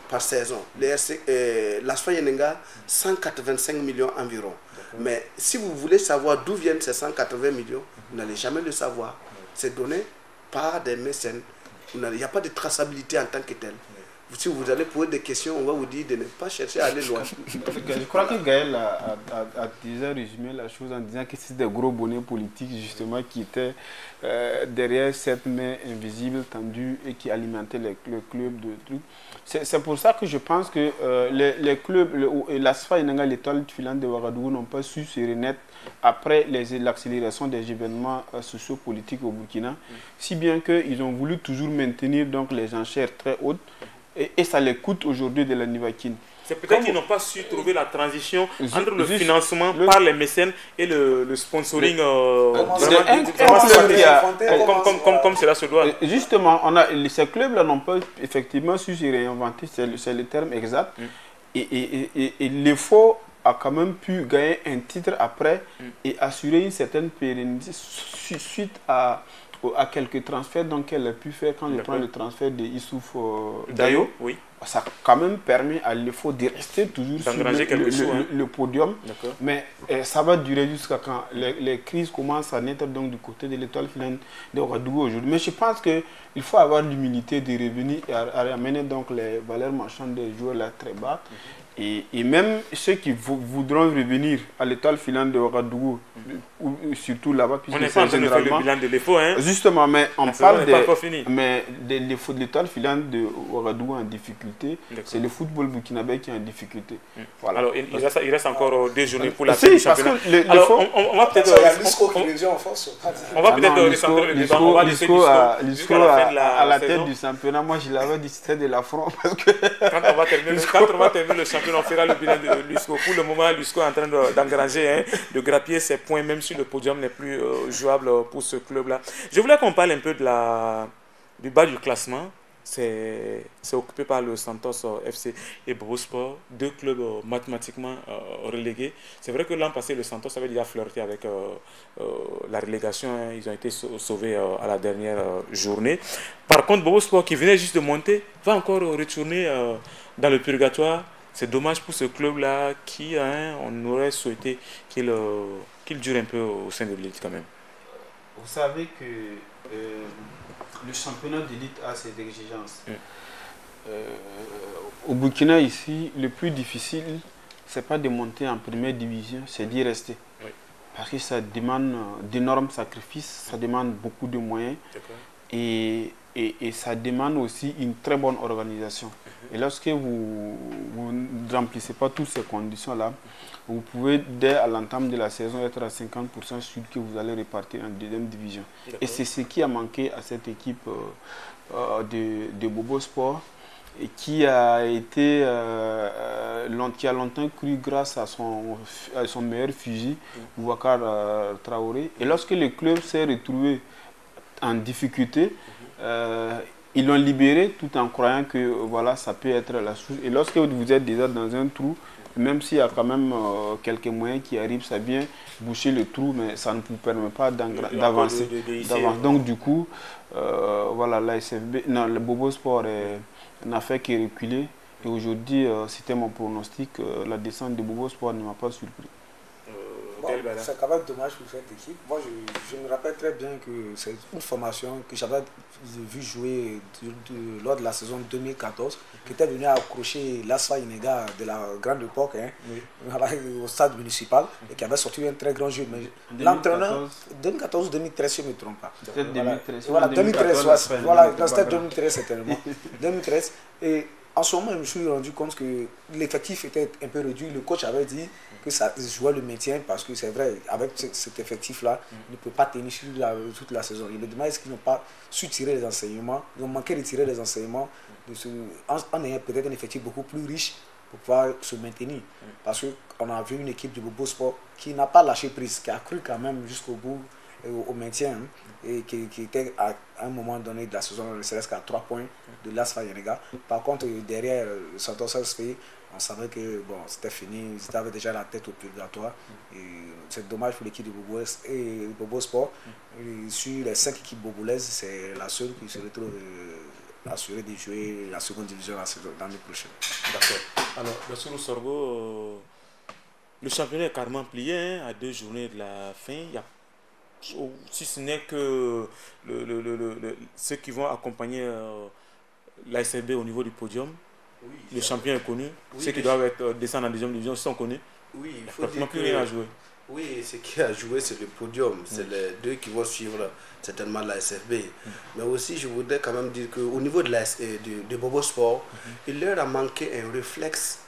Par saison. L'ASFA Yenenga, 185 millions environ. Mais si vous voulez savoir d'où viennent ces 180 millions, vous n'allez jamais le savoir. C'est donné par des mécènes. Il n'y a pas de traçabilité en tant que tel. si vous allez poser des questions, on va vous dire de ne pas chercher à aller loin. Je crois que Gaël a déjà résumé la chose en disant que c'est des gros bonnets politiques justement qui étaient derrière cette main invisible tendue et qui alimentaient le club de trucs. C'est pour ça que je pense que les clubs, l'ASFA et l'Étoile filante de Ouagadougou n'ont pas su se renaître après l'accélération des événements sociopolitiques au Burkina, si bien qu'ils ont voulu toujours maintenir donc, les enchères très hautes et ça les coûte aujourd'hui de la Nivaquine. C'est peut-être qu'ils n'ont pas su trouver la transition entre le financement par les mécènes et le sponsoring comme cela se doit. Justement, ces clubs-là n'ont pas effectivement su se réinventer, c'est le terme exact. Et l'effort a quand même pu gagner un titre après et assurer une certaine pérennité suite à quelques transferts qu'elle a pu faire quand je prends le transfert de Issouf Dayo. Oui. Ça a quand même permis à l'effort de rester toujours sur le podium. Mais ça va durer jusqu'à quand les crises commencent à naître donc, du côté de l'Étoile filante de Ouagadougou aujourd'hui. Mais je pense qu'il faut avoir l'humilité de revenir et à ramener donc les valeurs marchandes des joueurs là très bas. Et même ceux qui voudront revenir à l'Étoile filante de Ouagadougou, ou surtout là-bas, on n'est pas en train de faire le bilan de l'effort. Hein? Justement, mais on parle de l'effort de l'Étoile filante de Ouagadougou en difficulté. C'est le football burkinabé qui est en difficulté. Voilà. Alors, il reste encore 2 journées pour la fin du championnat. Alors, on va peut-être... On va peut-être recentrer le débat. On va laisser Lisco à la tête du championnat. Moi, je l'avais dit, c'était de l'affront. Quand on va terminer le championnat, on fera le bilan de Lusco. Pour le moment, Lusco est en train d'engranger, de grappiller ses points, même si le podium n'est plus jouable pour ce club-là. Je voulais qu'on parle un peu du bas du classement. C'est occupé par le Santos FC et Bobo Sport, 2 clubs mathématiquement relégués. C'est vrai que l'an passé, le Santos avait déjà flirté avec la relégation. Hein. Ils ont été sauvés à la dernière journée. Par contre, Bobo Sport, qui venait juste de monter, va encore retourner dans le purgatoire. C'est dommage pour ce club-là qui, on aurait souhaité qu'il dure un peu au sein de l'élite quand même. Vous savez que le championnat d'élite a ses exigences. Au Burkina, ici, le plus difficile, ce n'est pas de monter en première division, c'est d'y rester. Oui. Parce que ça demande d'énormes sacrifices, ça demande beaucoup de moyens. Et ça demande aussi une très bonne organisation. Et lorsque vous ne remplissez pas toutes ces conditions-là, vous pouvez, dès à l'entame de la saison, être à 50% sûr que vous allez repartir en deuxième division. Et c'est ce qui a manqué à cette équipe de Bobo Sport, et qui a longtemps cru grâce à son meilleur fusil, Boubacar Traoré. Et lorsque le club s'est retrouvé en difficulté, ils l'ont libéré tout en croyant que voilà, ça peut être la source. Et lorsque vous êtes déjà dans un trou, même s'il y a quand même quelques moyens qui arrivent, ça vient boucher le trou, mais ça ne vous permet pas d'avancer. Donc du coup, voilà, le Bobo Sport n'a fait que reculer. Et aujourd'hui, c'était mon pronostic, la descente de Bobo Sport ne m'a pas surpris. C'est quand même dommage pour cette équipe. Moi, je me rappelle très bien que c'est une formation que j'avais vu jouer lors de la saison 2014, qui était venue accrocher l'Asfa Inega de la grande époque, au stade municipal, et qui avait sorti un très grand jeu. Mais l'entraîneur, 2014-2013, si je ne me trompe pas. C'était 2013. Voilà, 2013, voilà, c'était 2013 certainement. 2013. Et en ce moment, je me suis rendu compte que l'effectif était un peu réduit. Le coach avait dit que ça jouait le maintien parce que c'est vrai, avec cet effectif-là, il ne peut pas tenir sur toute la saison. Il me demande est-ce qu'ils n'ont pas su tirer les enseignements, ils ont manqué de tirer les enseignements en ayant peut-être un effectif beaucoup plus riche pour pouvoir se maintenir. Parce qu'on a vu une équipe de Bobo Sport qui n'a pas lâché prise, qui a cru quand même jusqu'au bout au maintien, et qui était à un moment donné de la saison, ne serait-ce qu'à 3 points de l'Asfa Yenega. Par contre, derrière Santos FC, on savait que bon, c'était fini, ils avaient déjà la tête au purgatoire. C'est dommage pour l'équipe de Bobo Sport. Sur les 5 équipes bobolaises, c'est la seule qui se retrouve assurée de jouer la seconde division l'année prochaine. D'accord. Alors, Bassirou Sorgho, le championnat est carrément plié à 2 journées de la fin. Il y a, si ce n'est que ceux qui vont accompagner l'ASFB au niveau du podium. Oui, Le champion est connu. Oui, Ceux qui doivent descendre en deuxième division sont connus. Oui, il Il n'y a faut pratiquement dire plus rien à jouer. Oui, ce qui a joué, c'est le podium. C'est les deux qui vont suivre certainement la SFB. Mais aussi, je voudrais quand même dire qu'au niveau de Bobo Sport, il leur a manqué un réflexe,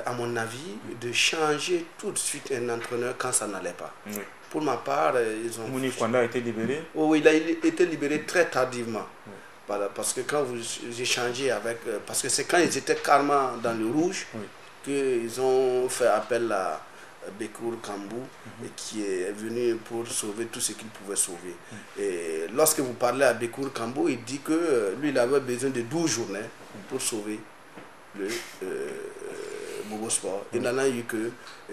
à mon avis, de changer tout de suite un entraîneur quand ça n'allait pas. Oui. Pour ma part, ils ont... Mouni Kwanda a été libéré. Oui, il a été libéré très tardivement. Voilà, parce que quand vous échangez avec... parce que c'est quand ils étaient carrément dans le rouge qu'ils ont fait appel à Bekour Kambou, et qui est venu pour sauver tout ce qu'il pouvait sauver. Et lorsque vous parlez à Bekour Kambou, il dit que lui, il avait besoin de 12 journées pour sauver le Bobo Sport. Il n'en a eu que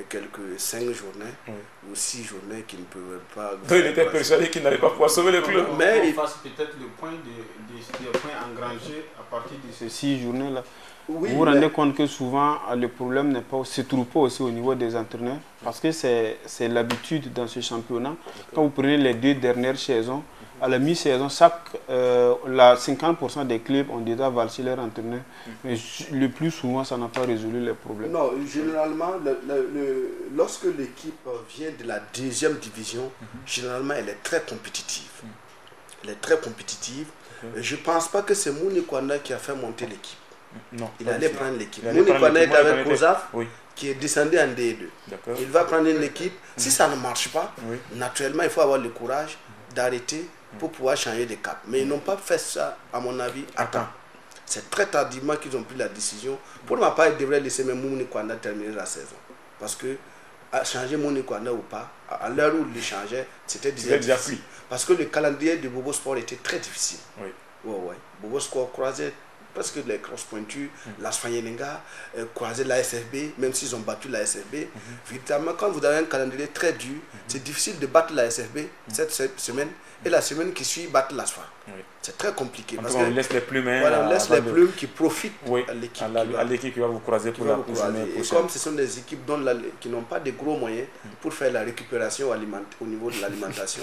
quelques 5 journées ou 6 journées qu'il ne pouvait pas... Donc il était persuadé qu'il n'allait pas pouvoir sauver le club. Mais il fasse peut-être le point des points engrangés à partir de ces 6 journées-là. Oui, vous vous rendez compte que souvent le problème ne se trouve pas aussi au niveau des entraîneurs, parce que c'est l'habitude dans ce championnat. Quand vous prenez les 2 dernières saisons, à la mi-saison, 50% des clubs ont déjà valsé leur entraîneur. Mais le plus souvent, ça n'a pas résolu les problèmes. Non, généralement, lorsque l'équipe vient de la 2e division, généralement, elle est très compétitive. Elle est très compétitive. Je ne pense pas que c'est Mouni Kwanda qui a fait monter l'équipe. Non, il allait prendre l'équipe. Mouni Kwanda est avec Kozaf, qui est descendu en D2. Il va prendre une équipe. Si ça ne marche pas, naturellement, il faut avoir le courage d'arrêter pour pouvoir changer de cap. Mais ils n'ont pas fait ça, à mon avis, à temps. C'est très tardivement qu'ils ont pris la décision. Pour ma part, ils devraient laisser même Mouni Kwanda terminer la saison. Parce que changer Mouni Kwanda ou pas, à l'heure où il le changeait, c'était déjà difficile. Parce que le calendrier de Bobo Sport était très difficile. Bobo Sport croisait presque les crosses pointues, la Sfanyelenga, croiser la SFB, même s'ils ont battu la SFB. Véritablement, quand vous avez un calendrier très dur, c'est difficile de battre la SFB cette semaine, et la semaine qui suit, battre la SFA. C'est très compliqué. Parce on laisse les plumes. Voilà, on laisse les plumes qui profitent à l'équipe qui va vous croiser pour la prochaine. Et comme ce sont des équipes qui n'ont pas de gros moyens pour faire la récupération au niveau de l'alimentation,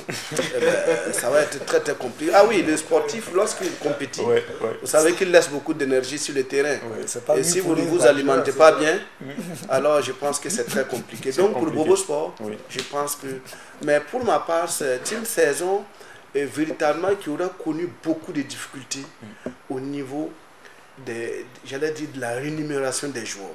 ça va être très très compliqué. Ah oui, les sportifs, lorsqu'ils compétissent, vous savez qu'ils laissent beaucoup d'énergie sur le terrain. Et si vous ne vous alimentez pas bien, alors je pense que c'est très compliqué. Donc pour Bobo Sport, je pense que... Mais pour ma part, c'est une saison véritablement qui aura connu beaucoup de difficultés au niveau j'allais dire, de la rémunération des joueurs.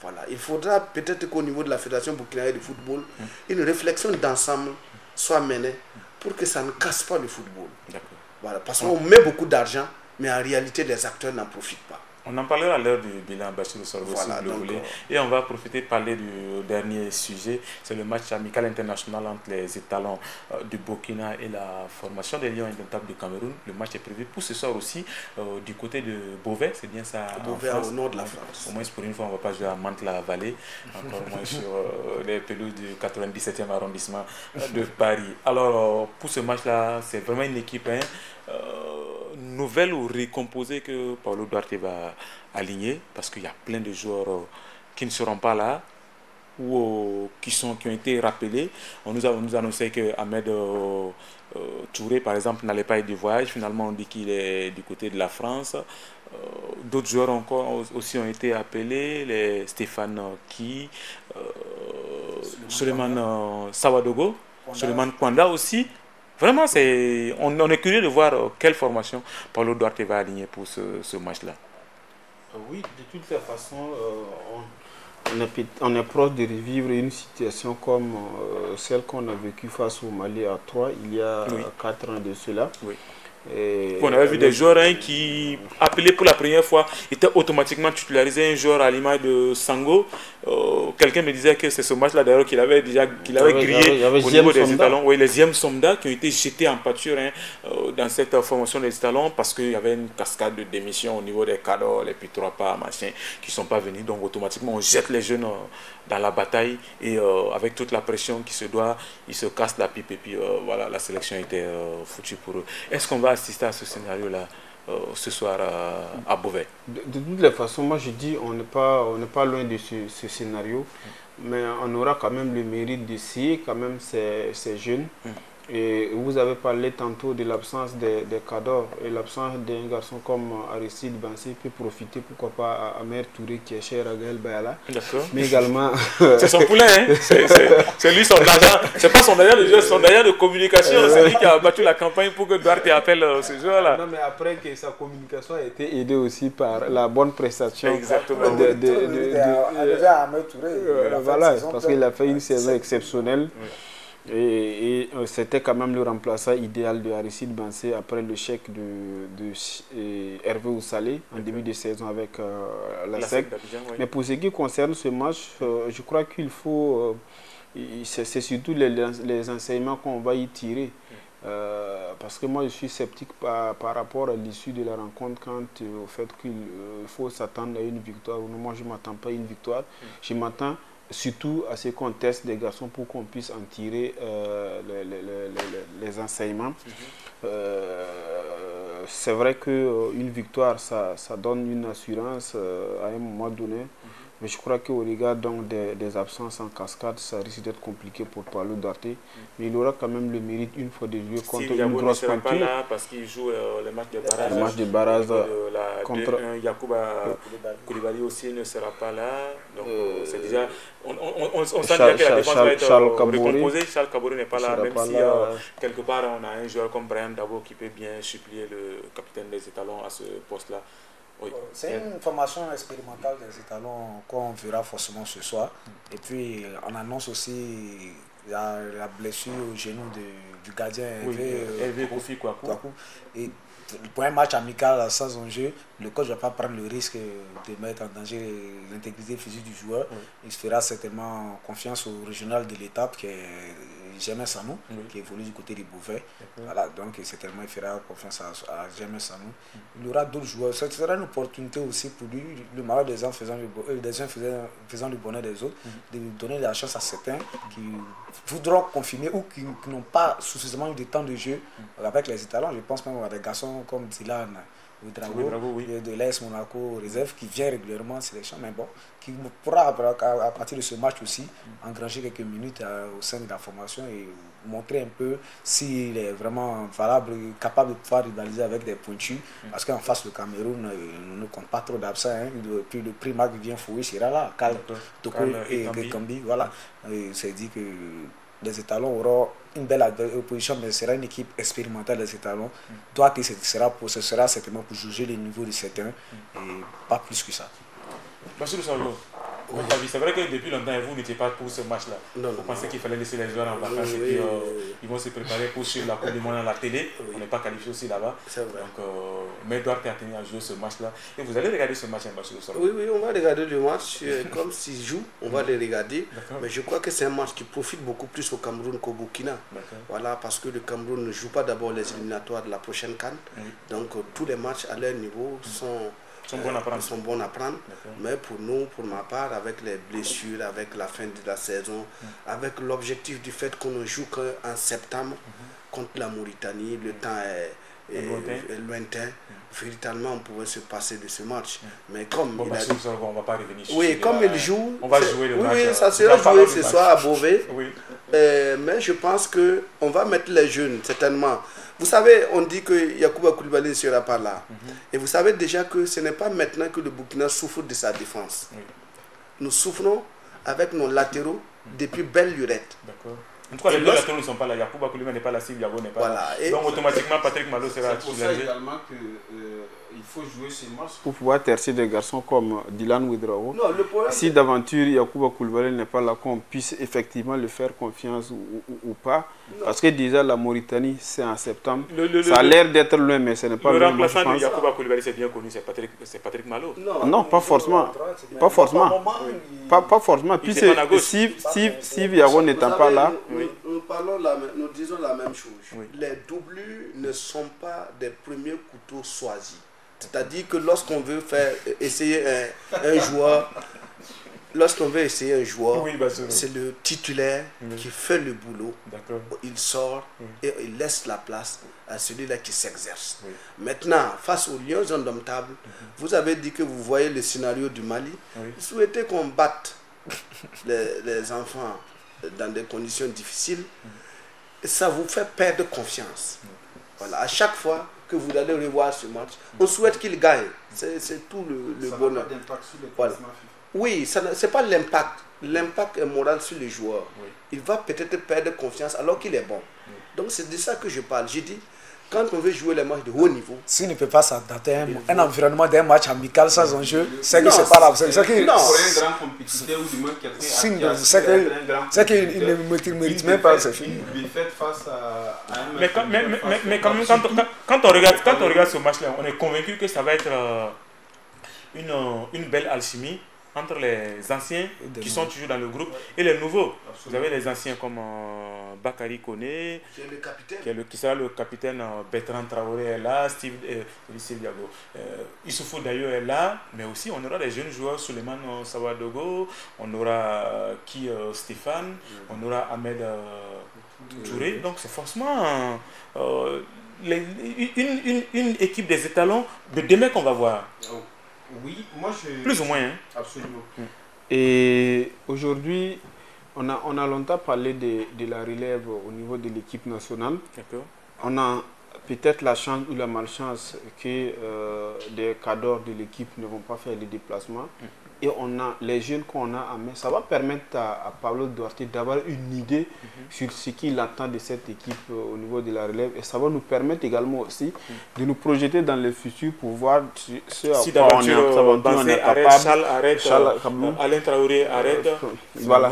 Voilà. Il faudra peut-être qu'au niveau de la Fédération burkinabé de football, une réflexion d'ensemble soit menée pour que ça ne casse pas le football. Voilà. Parce qu'on met beaucoup d'argent, mais en réalité, les acteurs n'en profitent pas. On en parlera à l'heure du bilan Bachirou Sorgho, si vous le voulez. Et on va profiter de parler du dernier sujet. C'est le match amical international entre les étalons du Burkina et la formation des Lions indomptables du Cameroun. Le match est prévu pour ce soir aussi du côté de Beauvais, c'est bien ça? Beauvais, au nord de la France. Au moins pour une fois, on ne va pas jouer à Mantes-la-Vallée, encore moins sur les pelouses du 97e arrondissement de Paris. Alors, pour ce match-là, c'est vraiment une équipe nouvelle ou récomposée que Paulo Duarte va aligner, parce qu'il y a plein de joueurs qui ne seront pas là ou qui ont été rappelés. On nous a annoncé que Ahmed Touré, par exemple, n'allait pas être du voyage. Finalement, on dit qu'il est du côté de la France. D'autres joueurs encore aussi ont été appelés, les Stéphane Ki, Suleiman Sawadogo, Suleiman Kwanda aussi. Vraiment, on est curieux de voir quelle formation Paulo Duarte va aligner pour ce match-là. Oui, de toutes les façons, on est proche de revivre une situation comme celle qu'on a vécue face au Mali à 3 il y a 4 ans de cela. On avait vu des joueurs qui, appelés pour la première fois, étaient automatiquement titularisés. Un joueur à l'image de Sango, quelqu'un me disait que c'est ce match-là d'ailleurs qu'il avait grillé au niveau des étalons. Oui, les Iem Somda qui ont été jetés en pâture dans cette formation des étalons parce qu'il y avait une cascade de démission au niveau des cadres, les P3 machin, qui ne sont pas venus. Donc automatiquement on jette les jeunes dans la bataille et avec toute la pression qui se doit, ils se cassent la pipe et puis voilà, la sélection était foutue pour eux. Est-ce qu'on va assister à ce scénario-là ce soir à Beauvais? De toutes les façons, moi je dis on n'est pas loin de ce scénario, mais on aura quand même le mérite d'essayer quand même ces jeunes Et vous avez parlé tantôt de l'absence des cadors et l'absence d'un garçon comme Aristide Bansé peut profiter, pourquoi pas, à Amer Touré qui est cher à Gaël Bayala. D'accord. Mais également. C'est son poulain, hein? C'est lui son agent. C'est pas son agent de jeu, c'est son agent de communication. C'est lui qui a battu la campagne pour que Duarte appelle ce joueur-là. Non, mais après que sa communication a été aidée aussi par la bonne prestation. Exactement. Amer Touré. Voilà, parce qu'il a fait une saison exceptionnelle. Oui. Et c'était quand même le remplaçant idéal de Aristide Bansé après le chèque de Hervé Oussalé en début de saison avec la SEC. Oui. Mais pour ce qui concerne ce match, je crois qu'il faut, c'est surtout les enseignements qu'on va y tirer. Parce que moi je suis sceptique par rapport à l'issue de la rencontre quant au fait qu'il faut s'attendre à une victoire. Moi je ne m'attends pas à une victoire, je m'attends surtout à ce qu'on teste des garçons pour qu'on puisse en tirer les enseignements. C'est vrai qu'une victoire, ça donne une assurance à un moment donné. Mais je crois qu'au regard donc des absences en cascade, ça risque d'être compliqué pour Paolo Duarte. Mais il aura quand même le mérite une fois de jouer contre une grosse pointure. Pas là parce qu'il joue le match de barrage. Le match de barrage contre Yacouba Koulibaly aussi ne sera pas là. Donc c'est déjà... On sent déjà que la défense va être recomposée. Charles Caboret n'est pas là, même si quelque part on a un joueur comme Brian Dabo qui peut bien supplier le capitaine des étalons à ce poste-là. Oui. C'est une formation expérimentale des étalons qu'on verra forcément ce soir. Et puis on annonce aussi la blessure au genou du gardien Hervé Kofi Kouakou. Et pour un match amical sans enjeu, le coach ne va pas prendre le risque de mettre en danger l'intégrité physique du joueur. Il se fera certainement confiance au régional de l'étape qui est Germain Sanou, qui évolue du côté du Beauvais. Voilà, donc certainement il fera confiance à Germain Sanou. Il y aura d'autres joueurs. Ce sera une opportunité aussi pour lui, le malheur des uns faisant le bonheur des autres, de donner la chance à certains qui voudront confirmer ou qui n'ont pas suffisamment eu de temps de jeu avec les étalons. Je pense même à des garçons comme Dylan Ouedraogo, de l'AS Monaco réserve, qui vient régulièrement en sélection, mais bon, qui pourra à partir de ce match aussi engranger quelques minutes au sein de la formation et montrer un peu s'il est vraiment valable, capable de pouvoir rivaliser avec des pointus, parce qu'en face le Cameroun ne compte pas trop d'absents, puis le primat qui vient fouiller sera là, Kal Toko et Kambi, voilà, c'est dit que les étalons auront une belle opposition, mais ce sera une équipe expérimentale des étalons. Ce sera certainement pour juger les niveaux de certains et pas plus que ça. Monsieur le Sango, c'est vrai que depuis longtemps, vous n'étiez pas pour ce match-là. Vous pensez qu'il fallait laisser les joueurs en vacances et puis ils vont se préparer pour suivre la Coupe du Monde à la télé. On n'est pas qualifié aussi là-bas. Donc, mais Duarte a tenu à jouer ce match-là. Et vous allez regarder ce match, monsieur le Sango? Oui, on va regarder le match. Comme s'ils jouent, on va les regarder. Mais je crois que c'est un match qui profite beaucoup plus au Cameroun qu'au Burkina. Voilà, parce que le Cameroun ne joue pas d'abord les éliminatoires de la prochaine CAN. Donc, tous les matchs à leur niveau sont bons à prendre, mais pour nous, pour ma part, avec les blessures, avec la fin de la saison, avec l'objectif du fait qu'on ne joue qu'en septembre contre la Mauritanie, le temps est lointain. Véritablement, on pouvait se passer de ce match. Mais comme on va pas revenir sur comme il joue, on va jouer le match. Oui, ça sera joué ce soir à Beauvais. Mais je pense qu'on va mettre les jeunes, certainement. Vous savez, on dit que Yacouba Koulibaly ne sera pas là. Et vous savez déjà que ce n'est pas maintenant que le Burkina souffre de sa défense. Nous souffrons avec nos latéraux depuis belle lurette. D'accord. En tout cas, les deux latéraux ne sont pas là. Yacouba Koulibaly n'est pas là, Sylvie Yago n'est pas là. Donc automatiquement, Patrick Malo sera titularisé. C'est pour ça également qu'il faut jouer ce match pour pouvoir tercer des garçons comme Dylan Ouedraogo. Si d'aventure Yacouba Koulibaly n'est pas là, qu'on puisse effectivement le faire confiance ou pas. Parce que déjà la Mauritanie, c'est en septembre. Ça a l'air d'être loin, mais ce n'est pas le remplaçant de Yacouba Koulibaly, c'est bien connu, c'est Patrick Malo. Non, pas forcément. Pas forcément. Pas forcément. Puis si Yago n'étant pas là. Nous disons la même chose. Les doublures ne sont pas des premiers couteaux choisis. C'est-à-dire que lorsqu'on veut essayer un joueur, c'est le titulaire qui fait le boulot. Il sort et il laisse la place à celui-là qui s'exerce. Maintenant, face aux Lions indomptables, vous avez dit que vous voyez le scénario du Mali. Vous souhaitez qu'on batte les enfants dans des conditions difficiles. ça vous fait perdre confiance. Voilà, à chaque fois que vous allez revoir ce match, on souhaite qu'il gagne. C'est tout le bonheur. Voilà. Oui, ce n'est pas l'impact. L'impact est moral sur les joueurs. Oui. Il va peut-être perdre confiance alors qu'il est bon. Oui. Donc c'est de ça que je parle. J'ai dit, quand on veut jouer les matchs de haut niveau... S'il ne peut pas s'adapter à un environnement d'un match amical sans enjeu, c'est que c'est pas là. C'est que... Non, pour un grand compétiteur ou du moins quelqu'un... C'est qu'il ne mérite même pas, c'est fini. Face à un mais quand même, quand on regarde ce match-là, on est convaincu que ça va être une belle alchimie entre les anciens qui sont toujours dans le groupe et les nouveaux. Absolument. Vous avez les anciens comme Bakary Koné, qui sera le capitaine, Bertrand Traoré est là, Issoufou d'ailleurs est là, mais aussi on aura des jeunes joueurs, Souleymane Sawadogo, on aura Stéphane, on aura Ahmed Touré. Donc c'est forcément une équipe des étalons de demain qu'on va voir. Oui, moi je... Plus ou moins. Hein. Absolument. Et aujourd'hui, on a longtemps parlé de la relève au niveau de l'équipe nationale. On a peut-être la chance ou la malchance que des cadres de l'équipe ne vont pas faire les déplacements. Et on a les jeunes qu'on a en main. Ça va permettre à Pablo Duarte d'avoir une idée sur ce qu'il attend de cette équipe au niveau de la relève. Et ça va nous permettre également aussi de nous projeter dans le futur pour voir ce à quoi on est capable. Alain Traoré arrête. Voilà.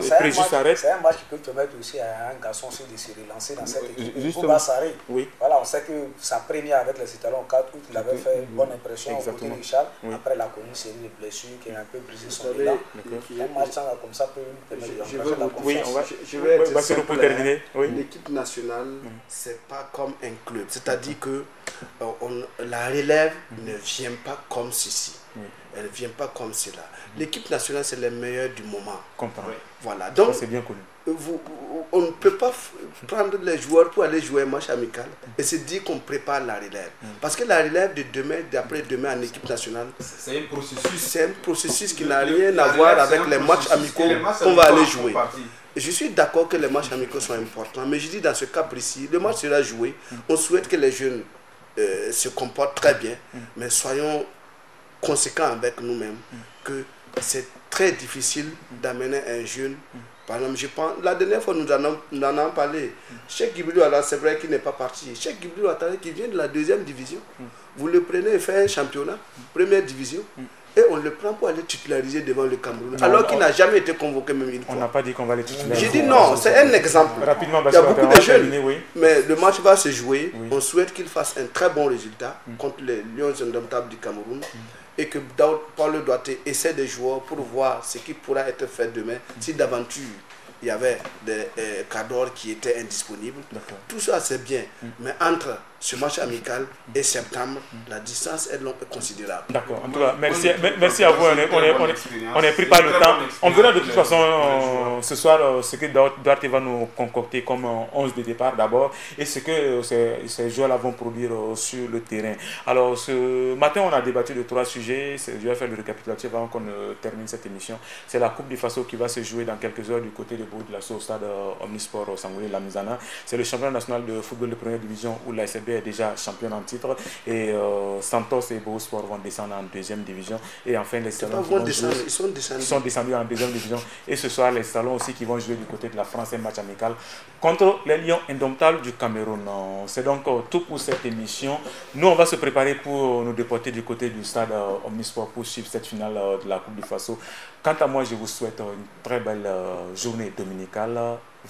C'est un match qui peut permettre aussi à un garçon aussi de se relancer dans cette équipe. Oui. Voilà, on sait que sa première avec les étalons 4 août, il avait fait une bonne impression au côté de Richard. Après la connue série de blessures qui a un peu brisé son élan. Un match comme ça peut permettre de la confiance. Je vais être simple, terminer. L'équipe nationale, c'est pas comme un club. C'est-à-dire que la relève ne vient pas comme ceci. Elle ne vient pas comme cela. L'équipe nationale, c'est les meilleurs du moment. Voilà. Donc, c'est bien connu. On ne peut pas prendre les joueurs pour aller jouer un match amical et se dire qu'on prépare la relève. Parce que la relève de demain, d'après-demain en équipe nationale, c'est un processus. C'est un processus qui n'a rien à voir avec les matchs amicaux qu'on va aller jouer. Et je suis d'accord que les matchs amicaux sont importants, mais je dis dans ce cas précis, le match sera joué. On souhaite que les jeunes se comportent très bien, mais soyons conséquents avec nous-mêmes que c'est très difficile d'amener un jeune. Par exemple, je pense, la dernière fois nous en avons parlé. Cheikh Gibril Ouattara, c'est vrai qu'il n'est pas parti. Cheikh Gibril Ouattara qui vient de la 2e division. Vous le prenez et faites un championnat, 1re division, et on le prend pour aller titulariser devant le Cameroun. Alors qu'il n'a jamais été convoqué même une fois. On n'a pas dit qu'on va les titulariser. J'ai dit non, c'est un exemple. Rapidement, il y a beaucoup de jeunes, mais le match va se jouer. On souhaite qu'il fasse un très bon résultat contre les Lions indomptables du Cameroun. Et que Pablo Duarte essaie des joueurs pour voir ce qui pourra être fait demain si d'aventure il y avait des cadres qui étaient indisponibles. Tout ça c'est bien, mais entre ce match amical et septembre, la distance est longue et considérable. D'accord, en tout cas, merci à vous, on est pris par le temps. On verra de toute façon ce soir ce que Duarte va nous concocter comme 11 de départ d'abord et ce que ces joueurs-là vont produire sur le terrain. Alors ce matin, on a débattu de 3 sujets. Je vais faire le récapitulatif avant qu'on termine cette émission. C'est la Coupe du Faso qui va se jouer dans quelques heures du côté de Bourg-de-la-Soie au stade Omnisport Sangoulé Lamizana. C'est le championnat national de football de première division où la SFB est déjà championne en titre et Santos et Beau Sport vont descendre en 2e division et enfin les salons ils sont descendus en 2e division et ce soir les salons aussi qui vont jouer du côté de la France un match amical contre les Lions indomptables du Cameroun. C'est donc tout pour cette émission. Nous on va se préparer pour nous déporter du côté du stade Omnisport pour suivre cette finale de la Coupe du Faso. Quant à moi, je vous souhaite une très belle journée dominicale.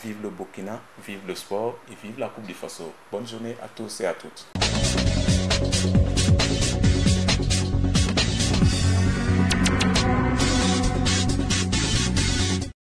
Vive le Burkina, vive le sport et vive la Coupe du Faso. Bonne journée à tous et à toutes.